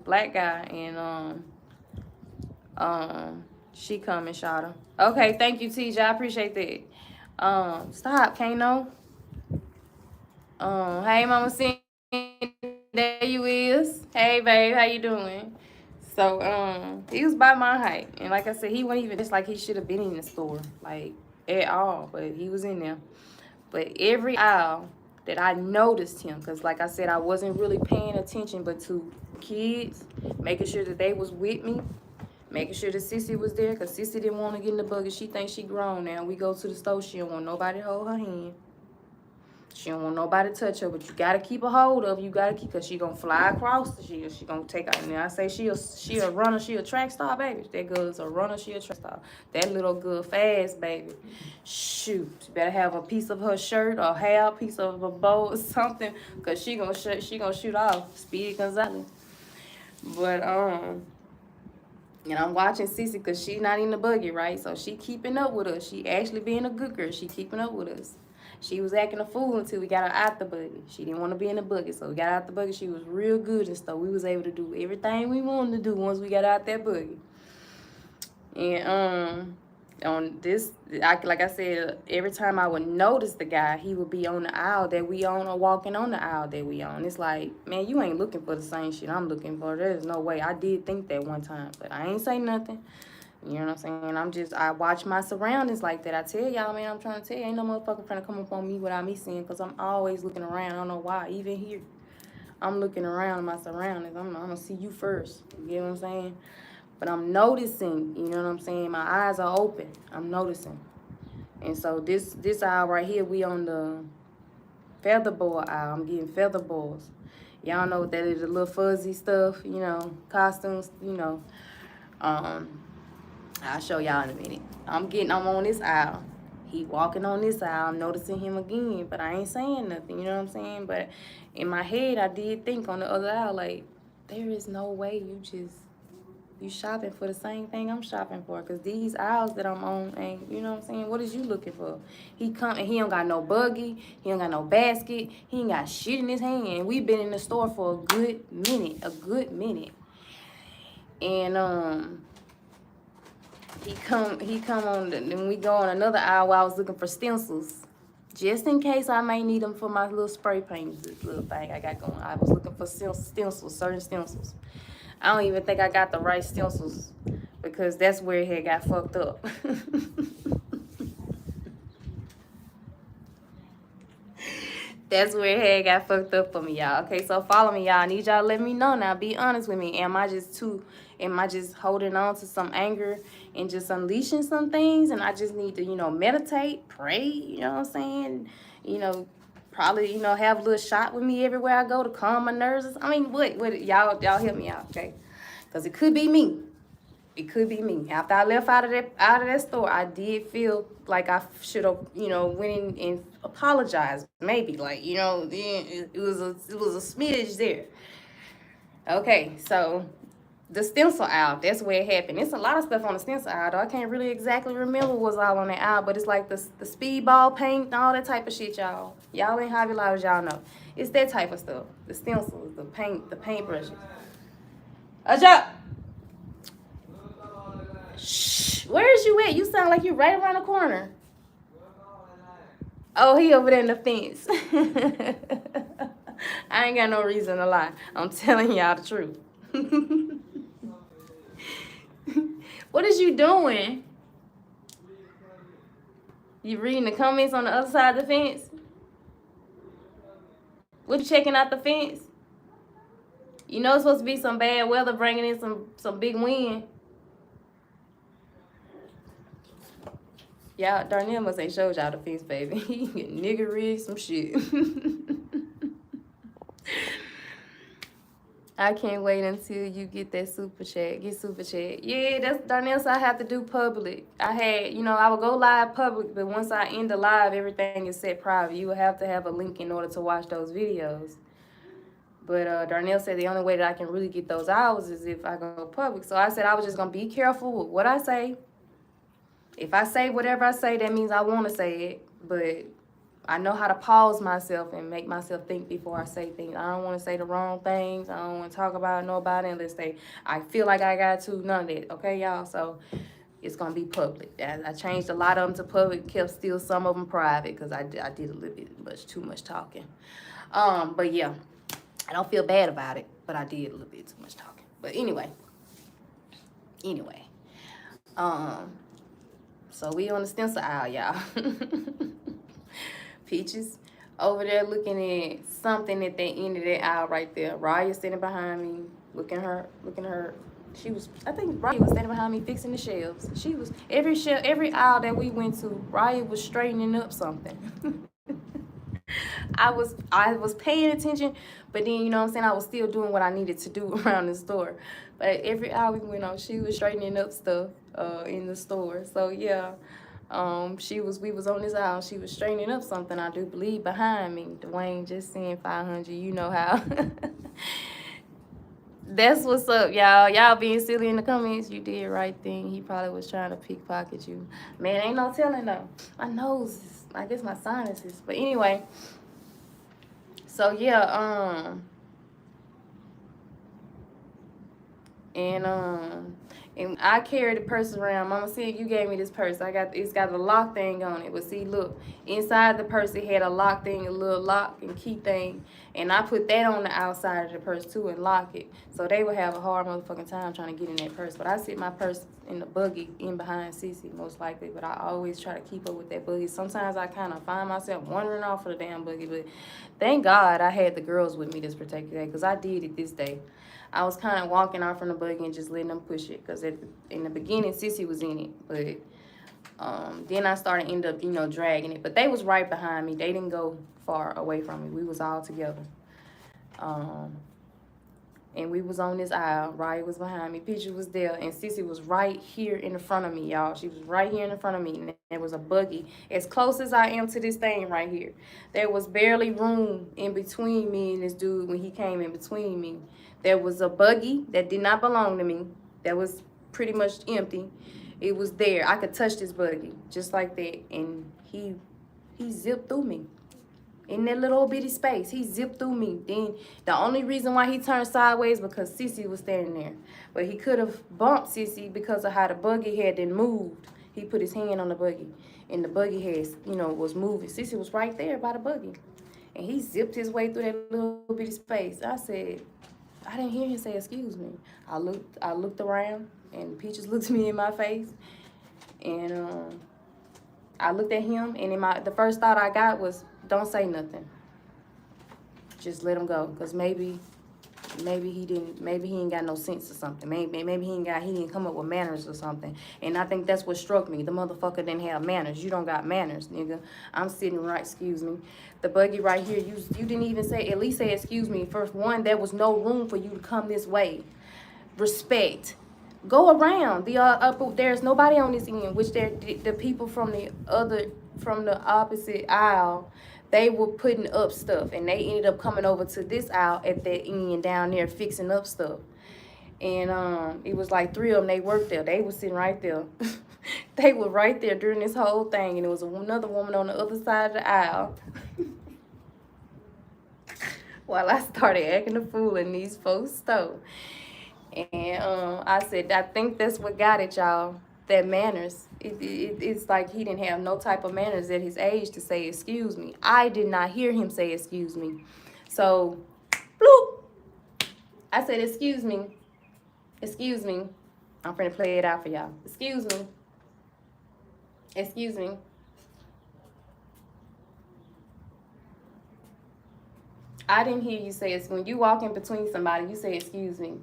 black guy, and she come and shot him. Okay, thank you, TJ. I appreciate that. Stop, Kano. Hey, Mama Cindy, there you is. Hey, babe, how you doing? So, he was by my height. And like I said, he wasn't even just like he should have been in the store, like, at all. But he was in there. But every aisle that I noticed him, because like I said, I wasn't really paying attention, but to kids, making sure that they was with me, making sure that Sissy was there, because Sissy didn't want to get in the buggy. She thinks she grown now. We go to the store, she don't want nobody to hold her hand. She don't want nobody to touch her, but you gotta keep a hold of. You gotta keep, cause she gonna fly across the shield. She gonna take out. And I say she a runner, she a track star, baby. That girl's a runner, she a track star. That little girl fast, baby. Shoot, you better have a piece of her shirt or hair, a piece of a bow or something, cause she gonna shoot off. Speedy Gonzalez. But and I'm watching Sissy because she not in the buggy, right? So she keeping up with us. She actually being a good girl. She keeping up with us. She was acting a fool until we got her out the buggy. She didn't want to be in the buggy, so we got out the buggy. She was real good and stuff. We was able to do everything we wanted to do once we got out that buggy. And on this, like I said, every time I would notice the guy, he would be on the aisle that we on or walking on the aisle that we on. It's like, man, you ain't looking for the same shit I'm looking for. There's no way. I did think that one time, but I ain't say nothing. You know what I'm saying? I watch my surroundings like that. I tell y'all, man, I'm trying to tell you, ain't no motherfucker trying to come up on me without me seeing, because I'm always looking around. I don't know why. Even here, I'm looking around my surroundings. I'm going to see you first. You get what I'm saying? But I'm noticing, you know what I'm saying? My eyes are open. I'm noticing. And so this aisle right here, we on the feather boa aisle. I'm getting feather boas. Y'all know what that is, the little fuzzy stuff, you know, costumes, you know. I'll show y'all in a minute. I'm on this aisle. He walking on this aisle. I'm noticing him again, but I ain't saying nothing, you know what I'm saying? But in my head, I did think on the other aisle, like, there is no way you shopping for the same thing I'm shopping for, because these aisles that I'm on ain't, you know what I'm saying? What is you looking for? He come and he don't got no buggy. He don't got no basket. He ain't got shit in his hand. We've been in the store for a good minute. And, he come on, then we go on another aisle where I was looking for stencils, just in case I may need them for my little spray paint, this little thing I got going. I was looking for stencils, certain stencils. I don't even think I got the right stencils, because that's where it had got fucked up. That's where it had got fucked up for me, y'all. Okay, so follow me, y'all. I need y'all to let me know now. Be honest with me. Am I just holding on to some anger and just unleashing some things? And I just need to, you know, meditate, pray, you know what I'm saying? You know, probably, you know, have a little shot with me everywhere I go to calm my nerves. I mean, what y'all help me out, okay? Because it could be me. It could be me. After I left out of that store, I did feel like I should have, you know, went in and apologized. Maybe, like, you know, it was a smidge there. Okay, so the stencil aisle, that's where it happened. It's a lot of stuff on the stencil aisle, though. I can't really exactly remember what's all on that aisle, but it's like the speedball paint and all that type of shit, y'all. Y'all in Hobby Lobby, y'all know. It's that type of stuff. The stencils, the paintbrushes. Ajak! Shh, where is you at? You sound like you right around the corner. Oh, he over there in the fence. I ain't got no reason to lie. I'm telling y'all the truth. What is you doing? You reading the comments on the other side of the fence? What, you checking out the fence? You know it's supposed to be some bad weather bringing in some big wind. Y'all, Darnell must ain't showed y'all the fence, baby. He nigga rig some shit. I can't wait until you get that super chat. Get super chat. Yeah, that's Darnell. So I have to do public. I had, you know, I would go live public, but once I end the live, everything is set private. You will have to have a link in order to watch those videos. But Darnell said the only way that I can really get those hours is if I go public. So I said I was just gonna be careful with what I say. If I say whatever I say, that means I want to say it. But I know how to pause myself and make myself think before I say things. I don't want to say the wrong things. I don't want to talk about nobody unless I feel like I got to. None of that. Okay, y'all? So it's going to be public. I changed a lot of them to public, kept still some of them private because I did a little bit too much talking. But yeah, I don't feel bad about it, but I did a little bit too much talking. But anyway. So we on the stencil aisle, y'all. Peaches over there looking at something at the end of that aisle right there. Raya standing behind me, looking her. I think Raya was standing behind me fixing the shelves. She was, every aisle that we went to, Raya was straightening up something. I was paying attention, but then, you know what I'm saying, I was still doing what I needed to do around the store. But every hour we went on, she was straightening up stuff in the store. So yeah, we was on this aisle, she was straightening up something, I do believe, behind me. Dwayne just saying 500, you know how. That's what's up, y'all. Y'all being silly in the comments. You did right thing. He probably was trying to pickpocket you. Man, ain't no telling though. My nose is, I guess my sinuses. But anyway. So yeah, and I carry the purse around. Mama said you gave me this purse. It's got a lock thing on it. But see, look, inside the purse it had a lock thing, a little lock and key thing. And I put that on the outside of the purse too and lock it. So they would have a hard motherfucking time trying to get in that purse. But I sit my purse in the buggy in behind Cece most likely. But I always try to keep up with that buggy. Sometimes I kind of find myself wandering off of the damn buggy. But thank God I had the girls with me this particular day because I did it this day. I was kind of walking out from the buggy and just letting them push it because in the beginning, Sissy was in it. But then I started end up, you know, dragging it. But they was right behind me. They didn't go far away from me. We was all together. And we was on this aisle. Raya was behind me. Peaches was there. And Sissy was right here in the front of me, y'all. She was right here in the front of me. And there was a buggy as close as I am to this thing right here. There was barely room in between me and this dude when he came in between me. There was a buggy that did not belong to me. That was pretty much empty. It was there. I could touch this buggy just like that. And he zipped through me. In that little bitty space, he zipped through me. Then the only reason why he turned sideways because Sissy was standing there. But he could have bumped Sissy because of how the buggy had then moved. He put his hand on the buggy, and the buggy had, you know, was moving. Sissy was right there by the buggy, and he zipped his way through that little bitty space. I said, I didn't hear him say excuse me. I looked around, and Peaches looked me in my face, and I looked at him, and the first thought I got was, don't say nothing. Just let him go, cause maybe he ain't got no sense or something. Maybe he didn't come up with manners or something. And I think that's what struck me. The motherfucker didn't have manners. You don't got manners, nigga. I'm sitting right, excuse me. The buggy right here, you didn't even at least say excuse me. First one, there was no room for you to come this way. Respect. Go around. There's nobody on this end, which the people from the opposite aisle, they were putting up stuff, and they ended up coming over to this aisle at that end down there fixing up stuff. And it was like 3 of them, they worked there. They were sitting right there. They were right there during this whole thing, and there was another woman on the other side of the aisle. While I started acting a fool in these folks' stove. And I said, I think that's what got it, y'all. That manners. It's like he didn't have no type of manners at his age to say excuse me. I did not hear him say excuse me. So, bloop. I said, excuse me. Excuse me. I'm finna play it out for y'all. Excuse me. Excuse me. I didn't hear you say it. When you walk in between somebody, you say, excuse me.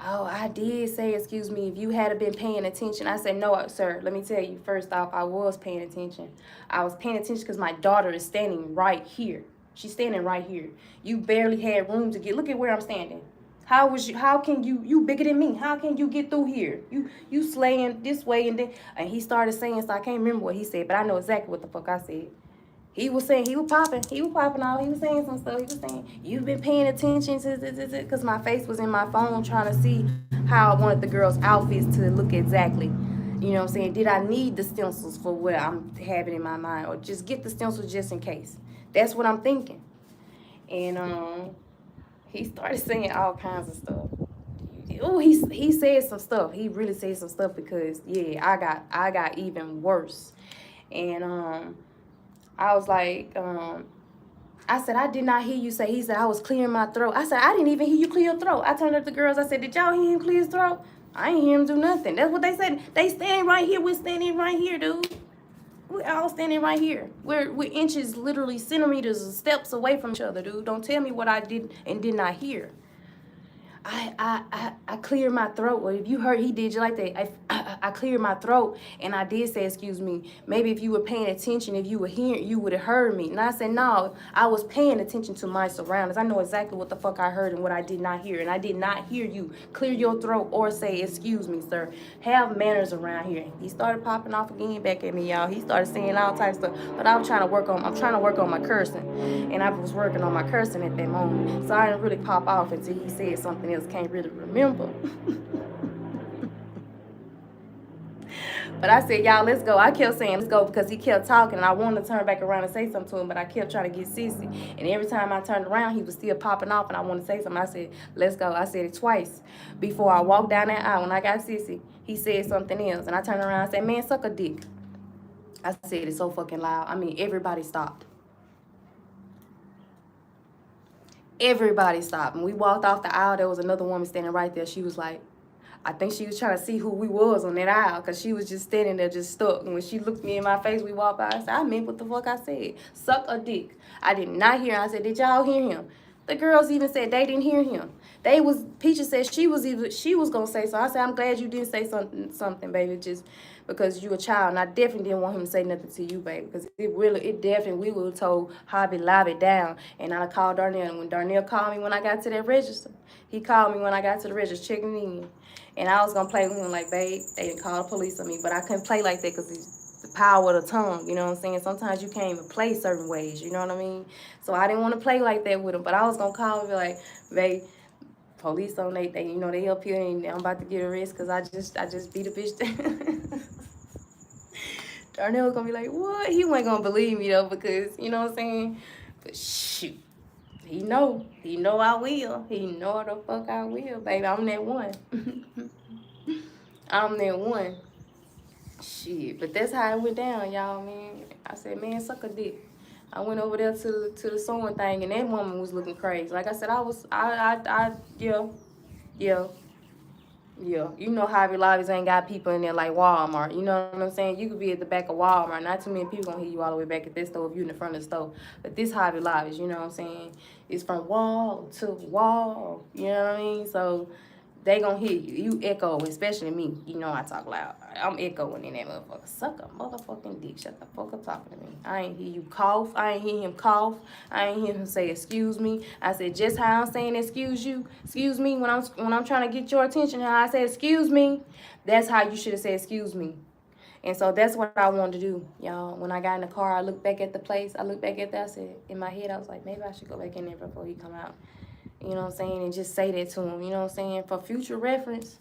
Oh, I did say, excuse me, if you had been paying attention. I said, no, sir, let me tell you, first off, I was paying attention. I was paying attention because my daughter is standing right here. She's standing right here. You barely had room to get, look at where I'm standing. How can you bigger than me? How can you get through here? You slaying this way and he started saying, so I can't remember what he said, but I know exactly what the fuck I said. He was saying, he was popping out. He was saying some stuff. He was saying, you've been paying attention to this, because my face was in my phone trying to see how I wanted the girls' outfits to look exactly. You know what I'm saying? Did I need the stencils for what I'm having in my mind, or just get the stencils just in case? That's what I'm thinking. And he started saying all kinds of stuff. Oh, he said some stuff. He really said some stuff because yeah, I got even worse. And I was like, I said, I did not hear you say. He said, I was clearing my throat. I said, I didn't even hear you clear your throat. I turned up to the girls. I said, did y'all hear him clear his throat? I ain't hear him do nothing. That's what they said. They standing right here. We're standing right here, dude. We're all standing right here. We're inches, literally centimeters of steps away from each other, dude. Don't tell me what I did and did not hear. I cleared my throat. Well, if you heard, he did you like that. I cleared my throat and I did say, excuse me. Maybe if you were paying attention, if you were hearing, you would have heard me. And I said, no, I was paying attention to my surroundings. I know exactly what the fuck I heard and what I did not hear. And I did not hear you clear your throat or say, excuse me, sir. Have manners around here. He started popping off again back at me, y'all. He started saying all types of stuff. But I'm trying to work on my cursing. And I was working on my cursing at that moment. So I didn't really pop off until he said something else. Can't really remember. But I said, y'all, let's go. I kept saying, let's go, because he kept talking, and I wanted to turn back around and say something to him, but I kept trying to get sissy. And every time I turned around, he was still popping off, and I wanted to say something. I said, let's go. I said it twice. Before I walked down that aisle, when I got sissy, he said something else. And I turned around and said, man, suck a dick. I said it so fucking loud. I mean, everybody stopped. Everybody stopped. And we walked off the aisle. There was another woman standing right there. She was like, I think she was trying to see who we was on that aisle, because she was just standing there just stuck. And when she looked me in my face, we walked by. I said, I meant what the fuck I said. Suck a dick. I did not hear him. I said, did y'all hear him? The girls even said they didn't hear him. Peaches said she was gonna say so. I said, I'm glad you didn't say something, baby, just because you a child. And I definitely didn't want him to say nothing to you, baby, because it definitely, we would have told Hobby Lobby down. And I called Darnell. And when Darnell called me when I got to that register, he called me when I got to the register, checking in. And I was gonna play with him like, babe, they didn't call the police on me, but I couldn't play like that because it's the power of the tongue, you know what I'm saying? Sometimes you can't even play certain ways, you know what I mean? So I didn't want to play like that with him, but I was gonna call and be like, babe, police on they you know, they up here and I'm about to get arrested because I just beat a bitch. Darnell was gonna be like, what? He wasn't gonna believe me though, because you know what I'm saying? But shoot. He know I will. He know the fuck I will, baby. I'm that one. I'm that one. Shit. But that's how it went down, y'all, man. I said, man, suck a dick. I went over there to the sewing thing, and that woman was looking crazy. Like I said, yeah. You know Hobby Lobbies ain't got people in there like Walmart. You know what I'm saying? You could be at the back of Walmart. Not too many people gonna hear you all the way back at this store if you in the front of the store. But this Hobby Lobbies, you know what I'm saying? It's from wall to wall. You know what I mean? So they gonna hear you. You echo, especially me. You know I talk loud. I'm echoing in that motherfucker. Suck a motherfucking dick. Shut the fuck up talking to me. I ain't hear you cough. I ain't hear him cough. I ain't hear him say excuse me. I said just how I'm saying excuse me when I'm trying to get your attention. How I said excuse me. That's how you should have said excuse me. And so that's what I wanted to do, y'all. When I got in the car, I looked back at the place. I looked back at that. I said, in my head, I was like, maybe I should go back in there before he come out. You know what I'm saying? And just say that to him. You know what I'm saying? For future reference,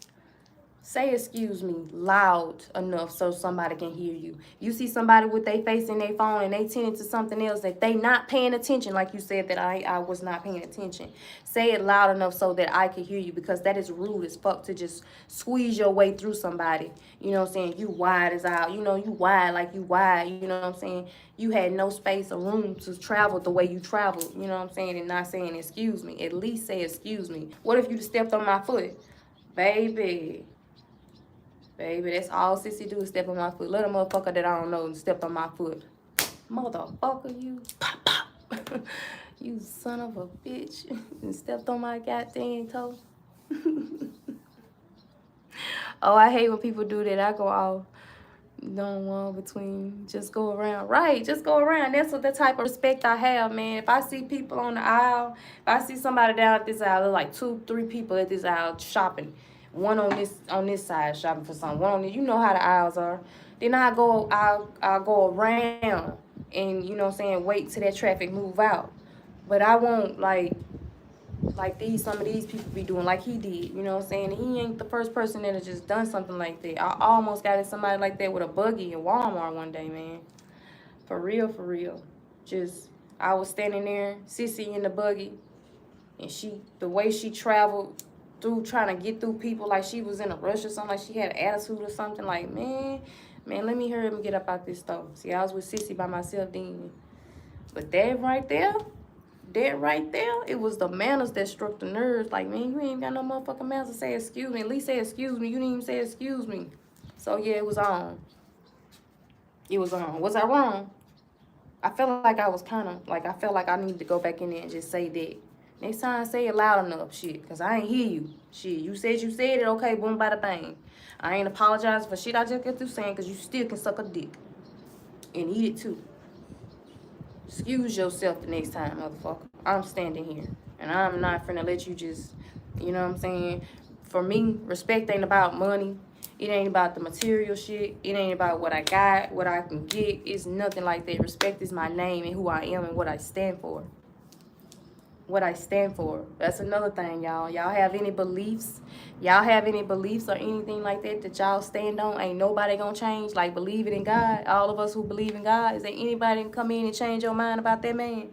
say excuse me loud enough so somebody can hear you. You see somebody with their face in their phone and they tending to something else that they not paying attention, like you said that I was not paying attention. Say it loud enough so that I can hear you, because that is rude as fuck to just squeeze your way through somebody. You know what I'm saying? You wide as out. You know, you wide like you wide. You know what I'm saying? You had no space or room to travel the way you traveled. You know what I'm saying? And not saying excuse me. At least say excuse me. What if you just stepped on my foot? Baby, that's all sissy do is step on my foot. Let a motherfucker that I don't know step on my foot. Motherfucker, you. Pop, pop. You son of a bitch. And stepped on my goddamn toe. Oh, I hate when people do that. I go off. Don't want between, just go around. Right, just go around. That's what the type of respect I have, man. If I see people on the aisle, if I see somebody down at this aisle, like 2, 3 people at this aisle shopping. One on this side shopping for something. One on this, you know how the aisles are. Then I'll go around and, you know what I'm saying, wait till that traffic move out. But I won't like some of these people be doing like he did, you know what I'm saying? He ain't the first person that has just done something like that. I almost got in somebody like that with a buggy in Walmart one day, man. For real, for real. Just, I was standing there, Sissy in the buggy, and the way she traveled through, trying to get through people like she was in a rush or something, like she had an attitude or something, like, man, let me hurry up and get up out this store. See, I was with Sissy by myself then. But that right there, it was the manners that struck the nerves. Like, man, you ain't got no motherfucking manners to say excuse me. At least say excuse me. You didn't even say excuse me. So, yeah, it was on. It was on. Was I wrong? I felt like I was kind of, like, I felt like I needed to go back in there and just say that. Next time, say it loud enough, shit, because I ain't hear you. Shit, you said it, okay, boom, bada bang. I ain't apologizing for shit I just got through saying, because you still can suck a dick. And eat it, too. Excuse yourself the next time, motherfucker. I'm standing here. And I'm not finna let you just, you know what I'm saying? For me, respect ain't about money. It ain't about the material shit. It ain't about what I got, what I can get. It's nothing like that. Respect is my name and who I am and what I stand for. What I stand for. That's another thing, y'all. Y'all have any beliefs? Y'all have any beliefs or anything like that y'all stand on? Ain't nobody gonna change. Like believing in God. All of us who believe in God. Is there anybody can come in and change your mind about that man?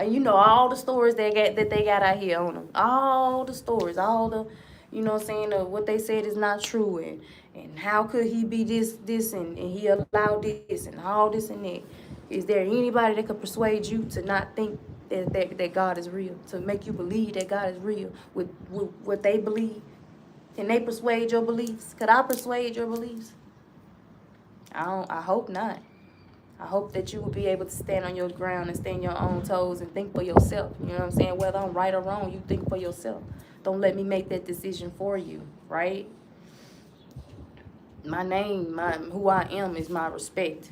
You know all the stories that they got out here on them. All the stories, all the, you know what I'm saying, what they said is not true, and how could he be this and he allowed this and all this and that. Is there anybody that could persuade you to not think that God is real, to make you believe that God is real with what they believe? Can they persuade your beliefs? Could I persuade your beliefs? I hope not. I hope that you will be able to stand on your ground and stand your own toes and think for yourself. You know what I'm saying? Whether I'm right or wrong, you think for yourself. Don't let me make that decision for you, right? My name, who I am is my respect.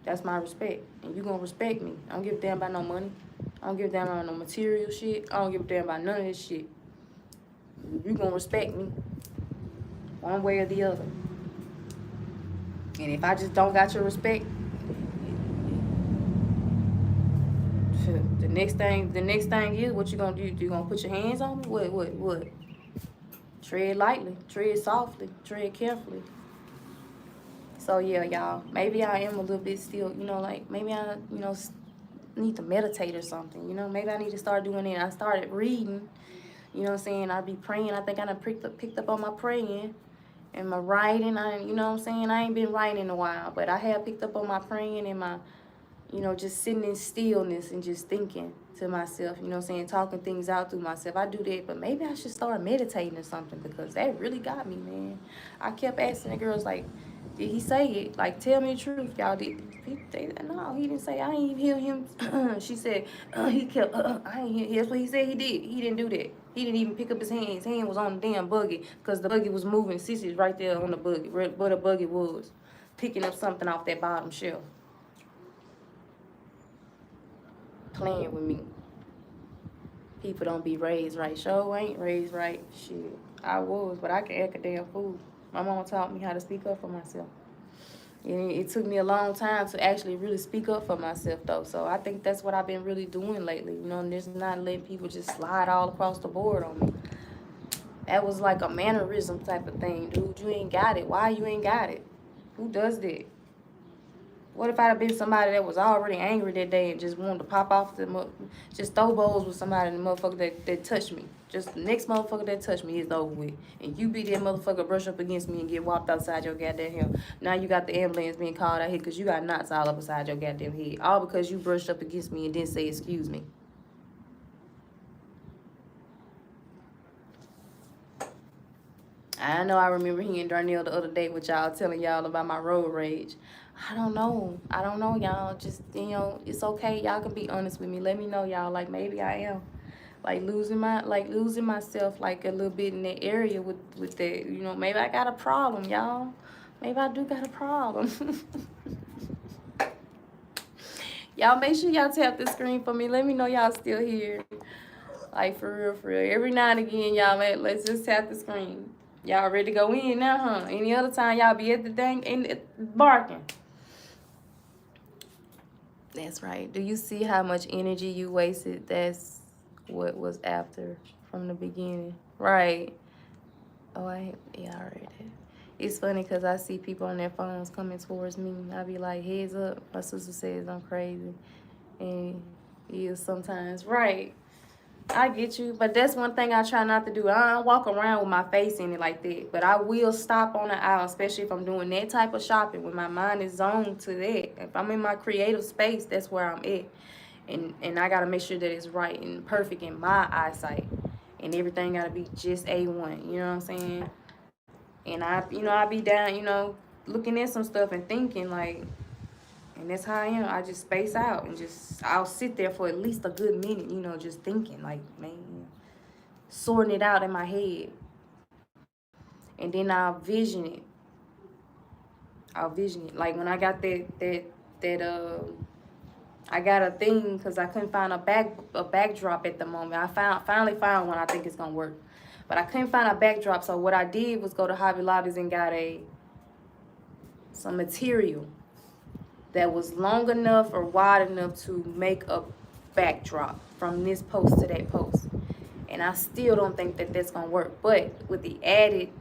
That's my respect. And you gonna respect me. I don't give a damn about no money. I don't give a damn about no material shit. I don't give a damn about none of this shit. You gonna respect me one way or the other. And if I just don't got your respect, the next thing is, what you gonna do? You gonna put your hands on me? What? Tread lightly, tread softly, tread carefully. So yeah, y'all, maybe I am a little bit still, you know, like maybe I, you know, need to meditate or something, you know, maybe I need to start doing it. I started reading, you know what I'm saying? I be praying. I think I done picked up on my praying and my writing. You know what I'm saying? I ain't been writing in a while, but I have picked up on my praying and my, you know, just sitting in stillness and just thinking to myself, you know what I'm saying, talking things out through myself. I do that, but maybe I should start meditating or something, because that really got me, man. I kept asking the girls, like, did he say it? Like, tell me the truth, y'all. No, he didn't say. I ain't even hear him. She said, he kept, I ain't hear. That's what he said he did. He didn't do that. He didn't even pick up his hand. His hand was on the damn buggy, because the buggy was moving. Sissy's right there on the buggy, where the buggy was, picking up something off that bottom shelf. Playing with me. People don't be raised right. Sure ain't raised right. Shit, I was, but I can act a damn fool. My mama taught me how to speak up for myself. And it took me a long time to actually really speak up for myself, though. So I think that's what I've been really doing lately. You know, and just not letting people just slide all across the board on me. That was like a mannerism type of thing, dude. You ain't got it. Why you ain't got it? Who does that? What if I'd have been somebody that was already angry that day and just wanted to pop off just throw bowls with somebody and the motherfucker that touched me? Just the next motherfucker that touched me is over with. And you be that motherfucker, brush up against me and get walked outside your goddamn head. Now you got the ambulance being called out here because you got knots all up beside your goddamn head. All because you brushed up against me and didn't say excuse me. I know I remember hearing Darnell the other day with y'all telling y'all about my road rage. I don't know. I don't know, y'all. Just, it's okay. Y'all can be honest with me. Let me know, y'all. Like, maybe I am. Like, losing myself, like, a little bit in that area with that. Maybe I got a problem, y'all. Maybe I do got a problem. Y'all, make sure y'all tap the screen for me. Let me know y'all still here. Like, for real, for real. Every now and again, y'all, let's just tap the screen. Y'all ready to go in now, huh? Any other time, y'all be at the thing and barking. That's right. Do you see how much energy you wasted? That's what was after from the beginning. Right. Oh, I already did. It's funny because I see people on their phones coming towards me. I be like, heads up. My sister says I'm crazy. And yeah, sometimes. Right. I get you, but that's one thing I try not to do. I don't walk around with my face in it like that, but I will stop on the aisle, especially if I'm doing that type of shopping, when my mind is zoned to that. If I'm in my creative space, that's where I'm at, and I gotta make sure that it's right and perfect in my eyesight, and everything gotta be just A1. You know what I'm saying? And I be down, looking at some stuff and thinking like. And that's how I am. I just space out and I'll sit there for at least a good minute, just thinking, like, man, sorting it out in my head. And then I'll vision it. Like, when I got I got a thing because I couldn't find a backdrop at the moment. I finally found one I think it's going to work. But I couldn't find a backdrop, so what I did was go to Hobby Lobbies and got some material that was long enough or wide enough to make a backdrop from this post to that post. And I still don't think that that's going to work. But with the added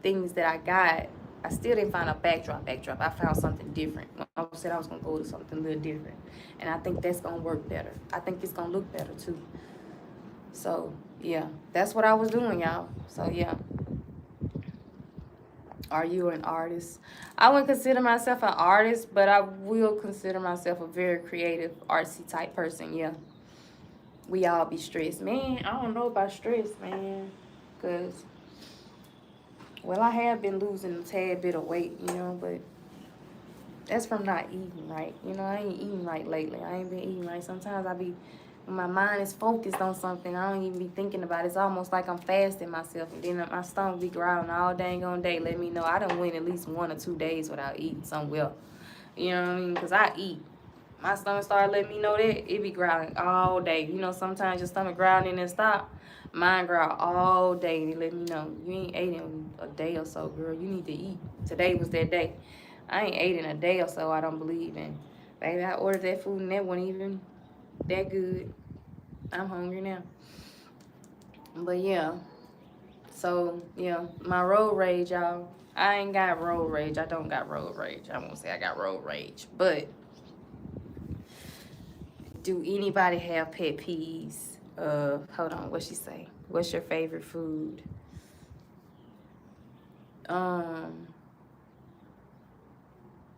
things that I got, I still didn't find a backdrop. I found something different. I said I was going to go to something a little different. And I think that's going to work better. I think it's going to look better too. So, yeah, that's what I was doing, y'all. So, yeah. Are you an artist? I wouldn't consider myself an artist, but I will consider myself a very creative, artsy type person, yeah. We all be stressed. Man, I don't know about stress, man. Because, well, I have been losing a tad bit of weight, but that's from not eating right. I ain't eating right lately. I ain't been eating right. Sometimes when my mind is focused on something, I don't even be thinking about it. It's almost like I'm fasting myself. And then my stomach be growling all dang on day. Let me know I done went at least 1 or 2 days without eating something well. You know what I mean? Because I eat. My stomach started letting me know that. It be growling all day. Sometimes your stomach growling and then stop. Mine growl all day. And it let me know, you ain't ate in a day or so, girl. You need to eat. Today was that day. I ain't ate in a day or so, I don't believe in. Baby, I ordered that food and that wasn't even that good. I'm hungry now. But yeah. So, yeah, my road rage, y'all. I ain't got road rage. I don't got road rage. I won't say I got road rage. But do anybody have pet peeves? Hold on, what she say? What's your favorite food?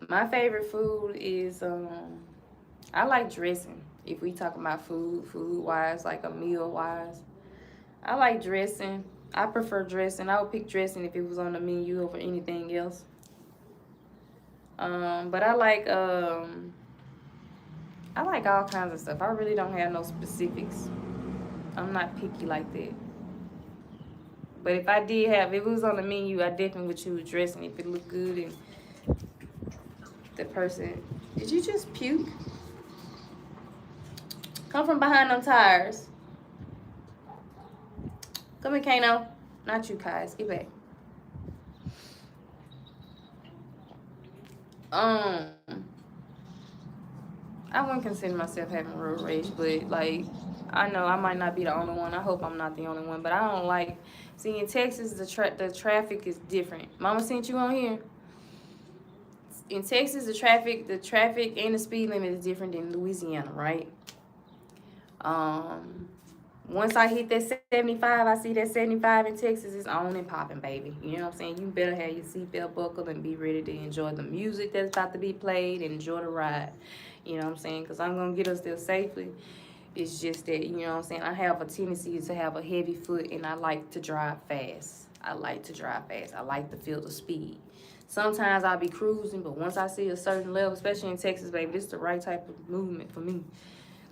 My favorite food is I like dressing. If we talk about food wise, like a meal wise, I like dressing. I prefer dressing. I would pick dressing if it was on the menu over anything else. But I like all kinds of stuff. I really don't have no specifics. I'm not picky like that. But if it was on the menu, I definitely would choose dressing if it looked good and the person. Did you just puke? Come from behind them tires. Come here, Kano. Not you, guys. Get back. I wouldn't consider myself having road rage, but like, I know I might not be the only one. I hope I'm not the only one, but I don't like. See, in Texas, the traffic is different. Mama sent you on here. In Texas, the traffic and the speed limit is different than Louisiana, right? Once I hit that 75, I see that 75 in Texas is on and popping, baby. You know what I'm saying? You better have your seatbelt buckled and be ready to enjoy the music that's about to be played and enjoy the ride. You know what I'm saying? Because I'm going to get us there safely. It's just that, you know what I'm saying, I have a tendency to have a heavy foot and I like to drive fast. I like to feel the speed. Sometimes I'll be cruising, but once I see a certain level, especially in Texas, baby, this is the right type of movement for me.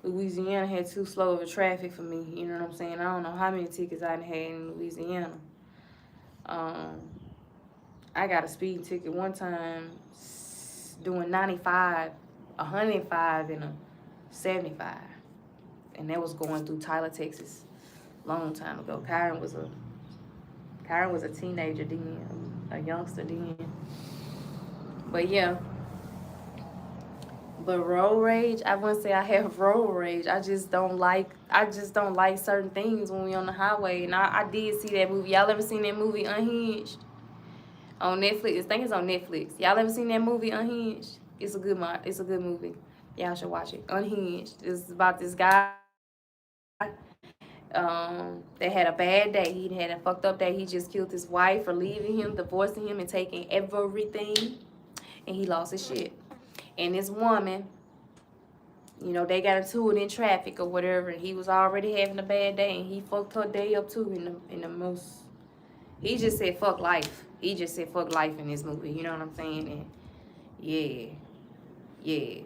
Louisiana had too slow of a traffic for me. You know what I'm saying? I don't know how many tickets I had in Louisiana. I got a speeding ticket one time doing 95, 105, and a 75. And that was going through Tyler, Texas, long time ago. Kyron was a teenager then, a youngster then. But yeah. But road rage, I wouldn't say I have road rage. I just don't like certain things when we on the highway. And I did see that movie. Y'all ever seen that movie Unhinged? On Netflix. I think it's on Netflix. Y'all ever seen that movie Unhinged? It's a good movie. Y'all should watch it. Unhinged. It's about this guy that had a bad day. He had a fucked up day. He just killed his wife for leaving him, divorcing him, and taking everything. And he lost his shit. And this woman, you know, they got into it in traffic or whatever, and he was already having a bad day, and he fucked her day up too in the most. He just said fuck life. He just said fuck life in this movie. You know what I'm saying? And yeah.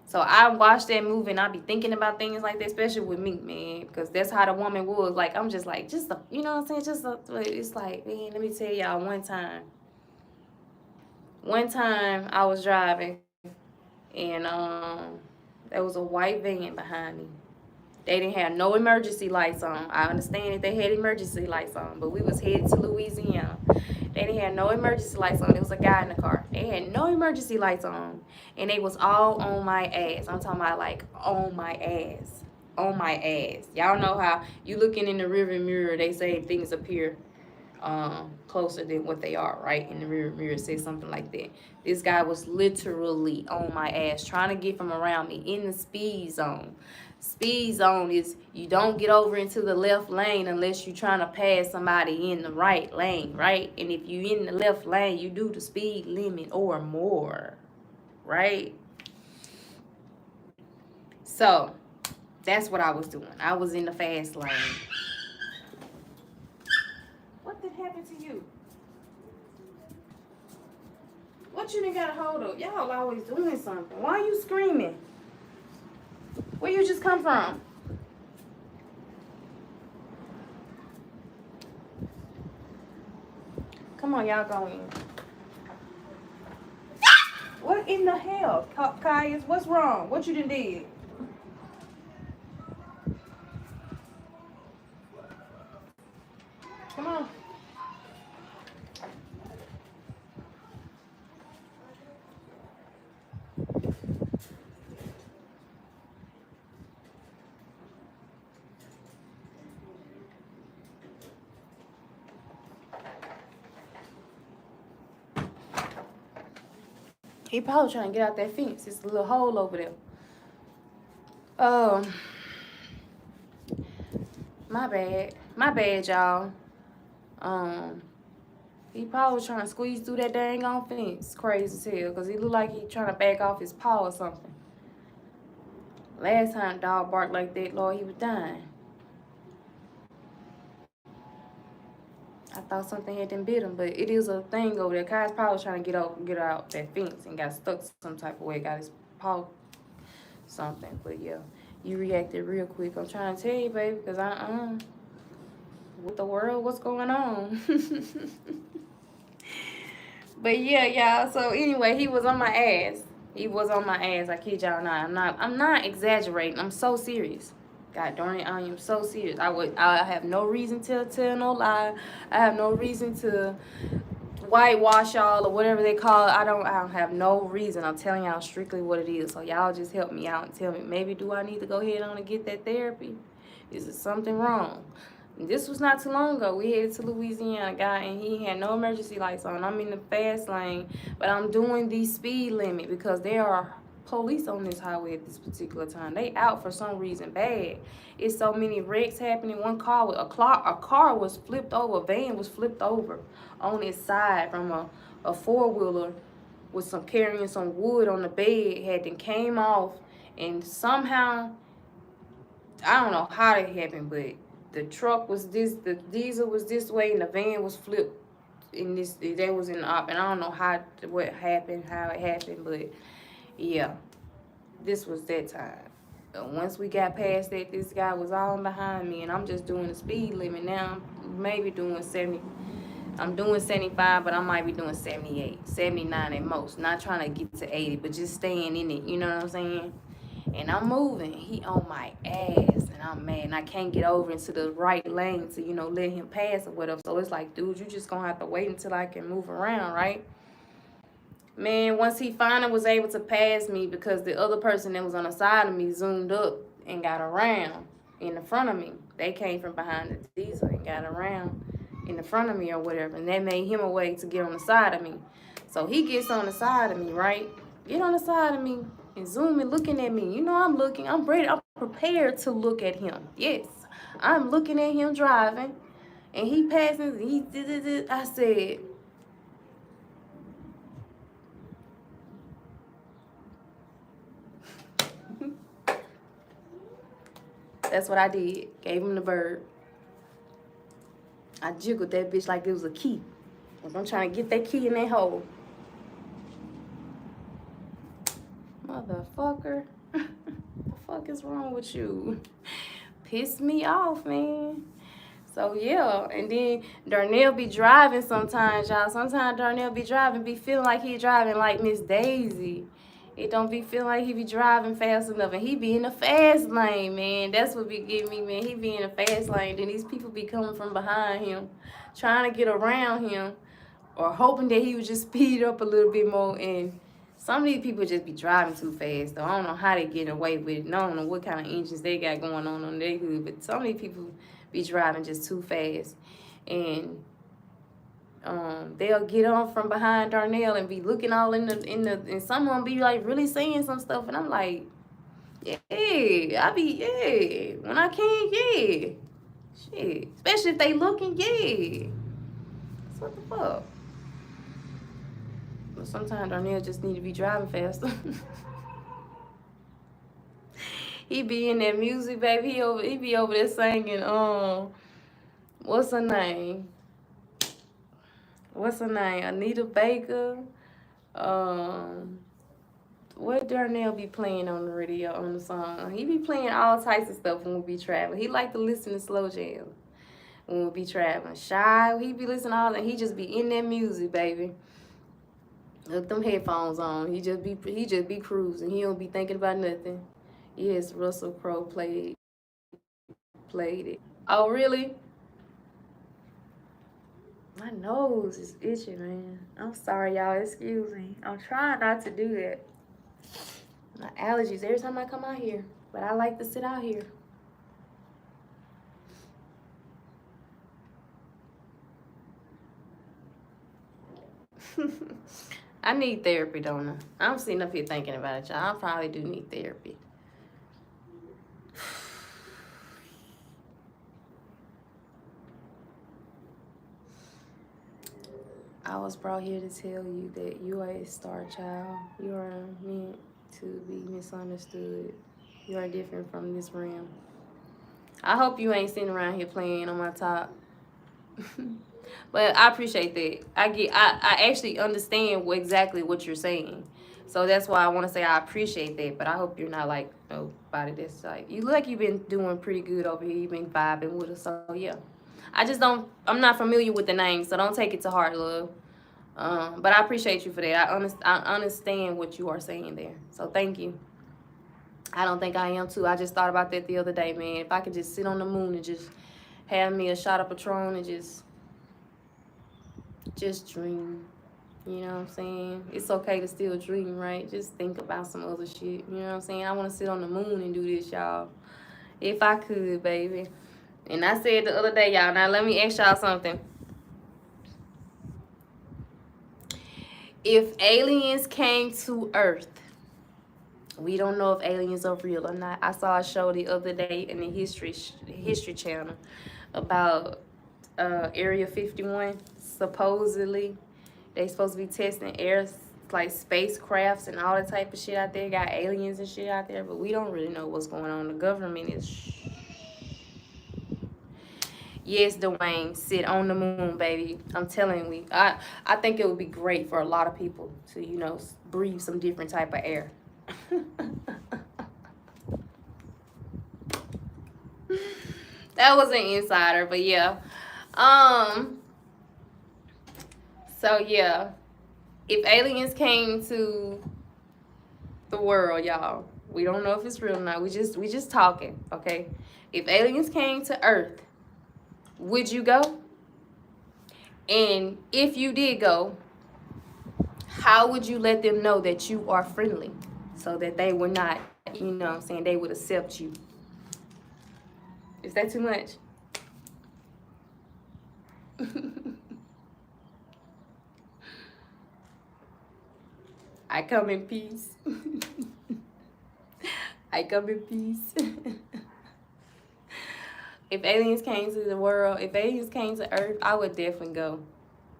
So I watched that movie and I be thinking about things like that, especially with me, man, because that's how the woman was. Like, I'm just like, you know what I'm saying? It's like, man, let me tell y'all one time. One time I was driving and there was a white van behind me. They didn't have no emergency lights on. I understand that they had emergency lights on, but we was headed to Louisiana. They didn't have no emergency lights on. There was a guy in the car. They had no emergency lights on, and they was all on my ass. I'm talking about like on my ass. On my ass. Y'all know how you looking in the rearview mirror, they say things appear closer than what they are, right? In the rear mirror, say something like that. This guy was literally on my ass, trying to get from around me in the speed zone. Speed zone is you don't get over into the left lane unless you're trying to pass somebody in the right lane, right? And if you in the left lane, you do the speed limit or more, right? So that's what I was doing. I was in the fast lane. What did happen to you? What you done got a hold of? Y'all always doing something. Why are you screaming? Where you just come from? Come on, y'all go in. What in the hell, Caius? What's wrong? What you done did? Come on. He probably trying to get out that fence. It's a little hole over there. My bad, y'all. He probably trying to squeeze through that dang on fence. Crazy as hell, because he look like he trying to back off his paw or something. Last time dog barked like that, Lord, he was dying. I thought something had done bit him, but it is a thing over there. Kai's probably trying to get out that fence and got stuck some type of way, got his paw something. But yeah, you reacted real quick. I'm trying to tell you, baby, because what the world, what's going on? But yeah, y'all. So anyway, he was on my ass. He was on my ass. I kid y'all not. I'm not exaggerating. I'm so serious. God darn it, I am so serious. I have no reason to tell no lie. I have no reason to whitewash y'all or whatever they call it. I don't have no reason. I'm telling y'all strictly what it is. So y'all just help me out and tell me, maybe do I need to go ahead on and get that therapy? Is it something wrong? This was not too long ago. We headed to Louisiana, guy, and he had no emergency lights on. I'm in the fast lane, but I'm doing the speed limit because there are police on this highway at this particular time. They out for some reason bad. It's so many wrecks happening. One car with a car was flipped over. A van was flipped over on its side from a four-wheeler with some carrying some wood on the bed. Had then came off, and somehow I don't know how it happened, but the truck was this, the diesel was this way, and the van was flipped in this, they was in the op, and I don't know how it happened, but yeah, this was that time. Once we got past that, this guy was all behind me, and I'm just doing the speed limit now. I'm maybe doing 70. I'm doing 75, but I might be doing 78, 79 at most. Not trying to get to 80, but just staying in it. You know what I'm saying? And I'm moving. He on my ass, and I'm mad. And I can't get over into the right lane to, you know, let him pass or whatever. So it's like, dude, you just gonna have to wait until I can move around, right? Man, once he finally was able to pass me, because the other person that was on the side of me zoomed up and got around in the front of me. They came from behind the diesel and got around in the front of me or whatever. And that made him a way to get on the side of me. So he gets on the side of me, right? Get on the side of me and zooming, looking at me. You know I'm looking. I'm ready. I'm prepared to look at him. Yes. I'm looking at him driving. And he passes. I said, that's what I did. Gave him the bird. I jiggled that bitch like it was a key. Like I'm trying to get that key in that hole. Motherfucker. What the fuck is wrong with you? Pissed me off, man. So yeah, and then Darnell be driving sometimes, y'all. Sometimes Darnell be driving, be feeling like he driving like Miss Daisy. It don't be feeling like he be driving fast enough, and he be in the fast lane, man. That's what be getting me, man. He be in the fast lane, then these people be coming from behind him, trying to get around him, or hoping that he would just speed up a little bit more. And some of these people just be driving too fast, though. I don't know how they get away with it. I don't know what kind of engines they got going on their hood, but some of these people be driving just too fast. And they'll get on from behind Darnell and be looking all and someone be like really saying some stuff, and I'm like, yeah, when I can, yeah, shit, especially if they looking, yeah. So what the fuck? But sometimes Darnell just need to be driving faster. He be in that music, baby. He be over there singing. What's her name? Anita Baker. What Darnell be playing on the radio, on the song? He be playing all types of stuff when we be traveling. He like to listen to slow jam when we be traveling. Shy, he be listening to all that. He just be in that music, baby. Hook them headphones on. He just be cruising. He don't be thinking about nothing. Yes, Russell Crowe played it. Oh, really? My nose is itching, man. I'm sorry, y'all. Excuse me. I'm trying not to do that. My allergies every time I come out here. But I like to sit out here. I need therapy, don't I? I'm sitting up here thinking about it, y'all. I probably do need therapy. I was brought here to tell you that you are a star child. You are meant to be misunderstood. You are different from this realm. I hope you ain't sitting around here playing on my top. But I appreciate that. I actually understand exactly what you're saying. So that's why I want to say I appreciate that. But I hope you're not like nobody that's like, you look like you've been doing pretty good over here. You've been vibing with us. So yeah. I'm not familiar with the name, so don't take it to heart, love. But I appreciate you for that. I understand what you are saying there. So thank you. I don't think I am too. I just thought about that the other day, man. If I could just sit on the moon and just have me a shot of Patron and just dream. You know what I'm saying? It's okay to still dream, right? Just think about some other shit. You know what I'm saying? I want to sit on the moon and do this, y'all. If I could, baby. And I said the other day, y'all, now let me ask y'all something. If aliens came to Earth, we don't know if aliens are real or not. I saw a show the other day in the History Channel about Area 51. Supposedly, they supposed to be testing like spacecrafts and all that type of shit out there. Got aliens and shit out there, but we don't really know what's going on. The government is Yes, Dwayne, sit on the moon, baby. I'm telling you, I think it would be great for a lot of people to, you know, breathe some different type of air. That was an insider, but yeah. So yeah, if aliens came to the world, y'all, we don't know if it's real or not. We just talking, okay? If aliens came to Earth, would you go? And if you did go, how would you let them know that you are friendly so that they would not, you know what I'm saying, they would accept you? Is that too much? I come in peace. I come in peace. If aliens came to the world, if aliens came to Earth, I would definitely go.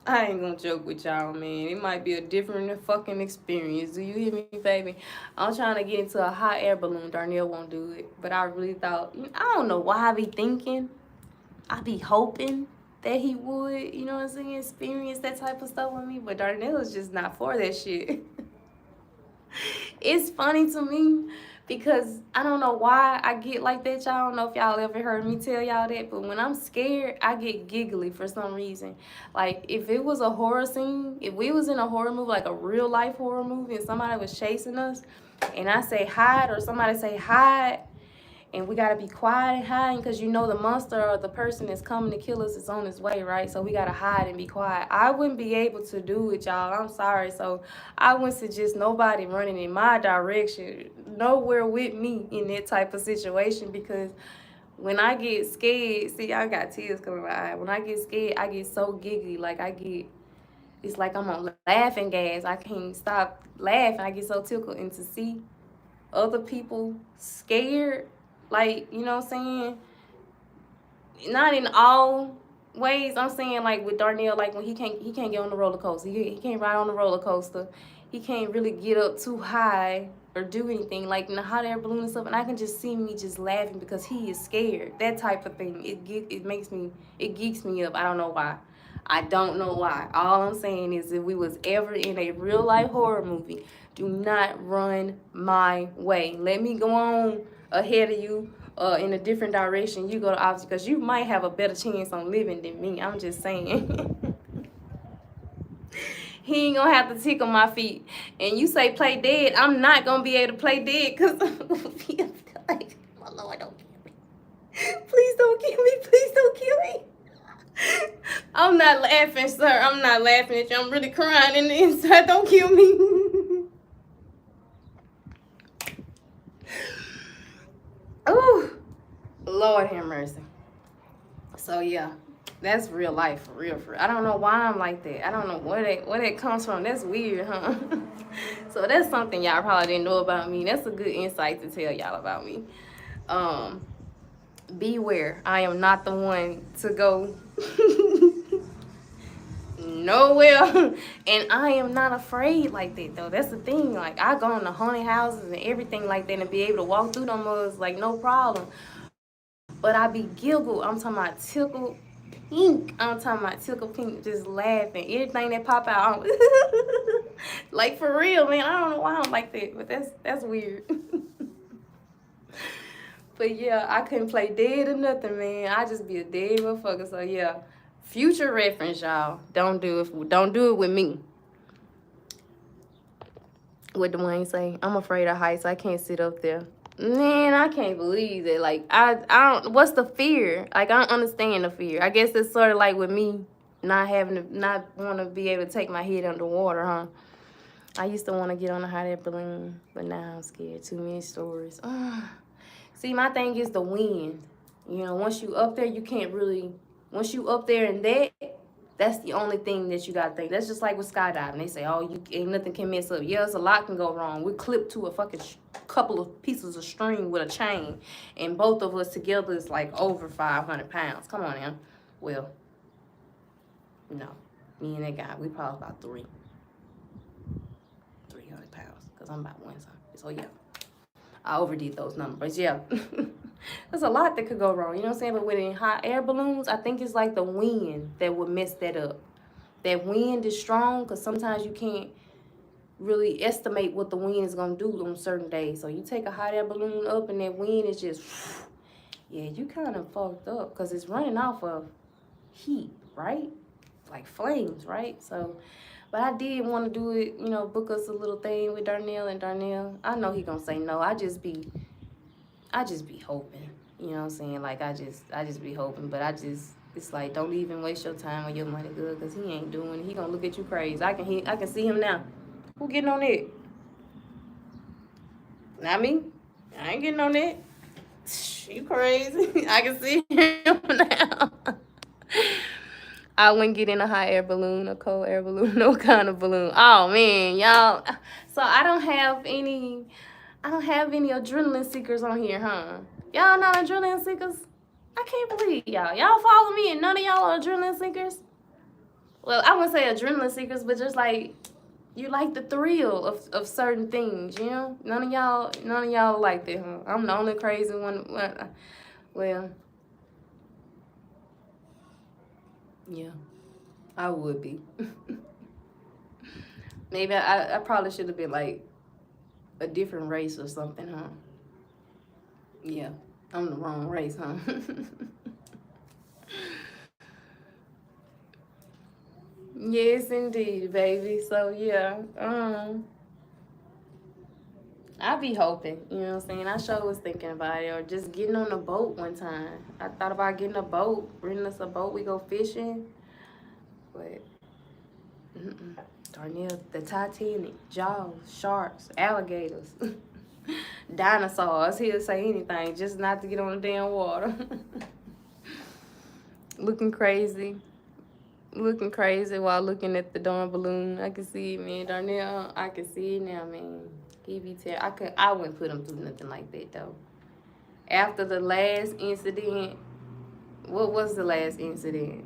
I ain't gonna joke with y'all, man. It might be a different fucking experience. Do you hear me, baby? I'm trying to get into a hot air balloon. Darnell won't do it. But I really thought, I don't know why I be thinking. I be hoping that he would, you know what I'm saying, experience that type of stuff with me. But Darnell is just not for that shit. It's funny to me because I don't know why I get like that. Y'all don't know if y'all ever heard me tell y'all that, but when I'm scared, I get giggly for some reason. Like if it was a horror scene, if we was in a horror movie, like a real life horror movie, and somebody was chasing us, and I say hide or somebody say hide, and we gotta be quiet and hiding because you know the monster or the person that's coming to kill us is on his way, right? So we gotta hide and be quiet. I wouldn't be able to do it, y'all. I'm sorry. So I wouldn't suggest nobody running in my direction, nowhere with me in that type of situation, because when I get scared, see, I got tears coming my eye. When I get scared, I get so giggly. Like it's like I'm on laughing gas. I can't stop laughing. I get so tickled, and to see other people scared, like, you know what I'm saying, not in all ways. I'm saying like with Darnell, like when he can't get on the roller coaster, he can't ride on the roller coaster, he can't really get up too high or do anything like in the hot air balloon and stuff, and I can just see me just laughing because he is scared. That type of thing, it geeks me up. I don't know why. I don't know why. All I'm saying is if we was ever in a real life horror movie, do not run my way. Let me go on ahead of you in a different direction. You go the opposite because you might have a better chance on living than me. I'm just saying. He ain't gonna have to tickle my feet. And you say play dead, I'm not gonna be able to play dead because like, my Lord, don't kill me. Please don't kill me. Please don't kill me. I'm not laughing, sir. I'm not laughing at you. I'm really crying in the inside. Don't kill me. Oh, Lord have mercy. So yeah, that's real life, for real. I don't know why I'm like that. I don't know where that comes from. That's weird, huh? So that's something y'all probably didn't know about me. That's a good insight to tell y'all about me. Beware, I am not the one to go nowhere. And I am not afraid like that though. That's the thing. Like I go in the haunted houses and everything like that and be able to walk through them mugs like no problem. But I be giggled. I'm talking about tickle pink. I'm talking about tickle pink, just laughing. Anything that pop out, like for real, man. I don't know why I'm like that, but that's weird. But yeah, I couldn't play dead or nothing, man. I just be a dead motherfucker. So yeah, future reference, y'all. Don't do it with me. What Dwayne say? I'm afraid of heights. I can't sit up there. Man, I can't believe it. Like I don't. What's the fear? Like I don't understand the fear. I guess it's sort of like with me not want to be able to take my head underwater, huh? I used to want to get on a hot air balloon, but now I'm scared. Too many stories. See, my thing is the wind. You know, once you up there, you can't really. Once you up there and that's the only thing that you gotta think. That's just like with skydiving. They say, oh, you ain't nothing can mess up. Yes, a lot can go wrong. We're clipped to a fucking couple of pieces of string with a chain, and both of us together is like over 500 pounds. Come on, now. Well, no, me and that guy, we probably about 300 pounds, because I'm about 1 something. So yeah, I overdid those numbers, yeah. There's a lot that could go wrong, you know what I'm saying? But with hot air balloons, I think it's like the wind that would mess that up. That wind is strong because sometimes you can't really estimate what the wind is going to do on certain days. So you take a hot air balloon up and that wind is just, yeah, you kind of fucked up because it's running off of heat, right? Like flames, right? So, but I did want to do it, you know, book us a little thing with Darnell, and Darnell, I know he gonna say no. I just be hoping, you know what I'm saying? Like I just be hoping, but it's like, don't even waste your time or your money good, because he ain't doing it. He gonna look at you crazy. I can see him now. Who getting on it? Not me. I ain't getting on it. You crazy. I can see him now. I wouldn't get in a hot air balloon, a cold air balloon, no kind of balloon. Oh man, y'all. So I don't have any adrenaline seekers on here, huh? Y'all not adrenaline seekers? I can't believe y'all. Y'all follow me and none of y'all are adrenaline seekers? Well, I wouldn't say adrenaline seekers, but just like, you like the thrill of certain things, you know? None of y'all like that, huh? I'm the only crazy one. Well, yeah, I would be. Maybe I probably should have been like a different race or something, huh? Yeah, I'm the wrong race, huh? Yes, indeed, baby. So yeah, I be hoping, you know what I'm saying? I sure was thinking about it, or just getting on a boat one time. I thought about getting a boat, renting us a boat, we go fishing, but Darnell, the Titanic, Jaws, sharks, alligators, dinosaurs. He'll say anything just not to get on the damn water. Looking crazy while looking at the darn balloon. I can see it, man. Darnell, I can see it now, man. He be I wouldn't put him through nothing like that though. After the last incident, what was the last incident?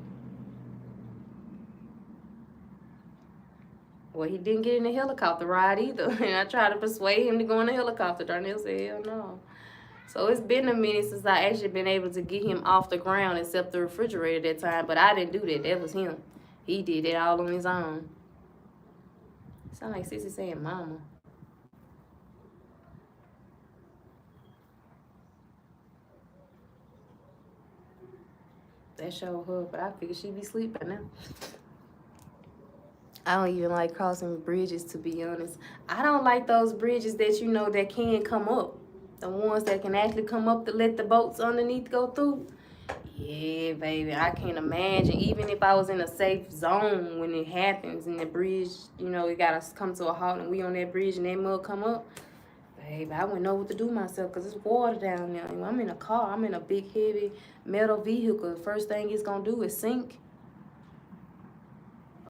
Well, he didn't get in the helicopter ride either. And I tried to persuade him to go in the helicopter. Darnell said, hell no. So it's been a minute since I actually been able to get him off the ground except the refrigerator that time. But I didn't do that. That was him. He did it all on his own. Sound like Sissy saying mama. That showed her, but I figured she'd be sleeping now. I don't even like crossing bridges, to be honest. I don't like those bridges that, you know, that can come up. The ones that can actually come up to let the boats underneath go through. Yeah, baby, I can't imagine. Even if I was in a safe zone when it happens and the bridge, you know, it got to come to a halt and we on that bridge and that mud come up. Baby, I wouldn't know what to do myself because it's water down there. I'm in a car. I'm in a big, heavy metal vehicle. The first thing it's going to do is sink.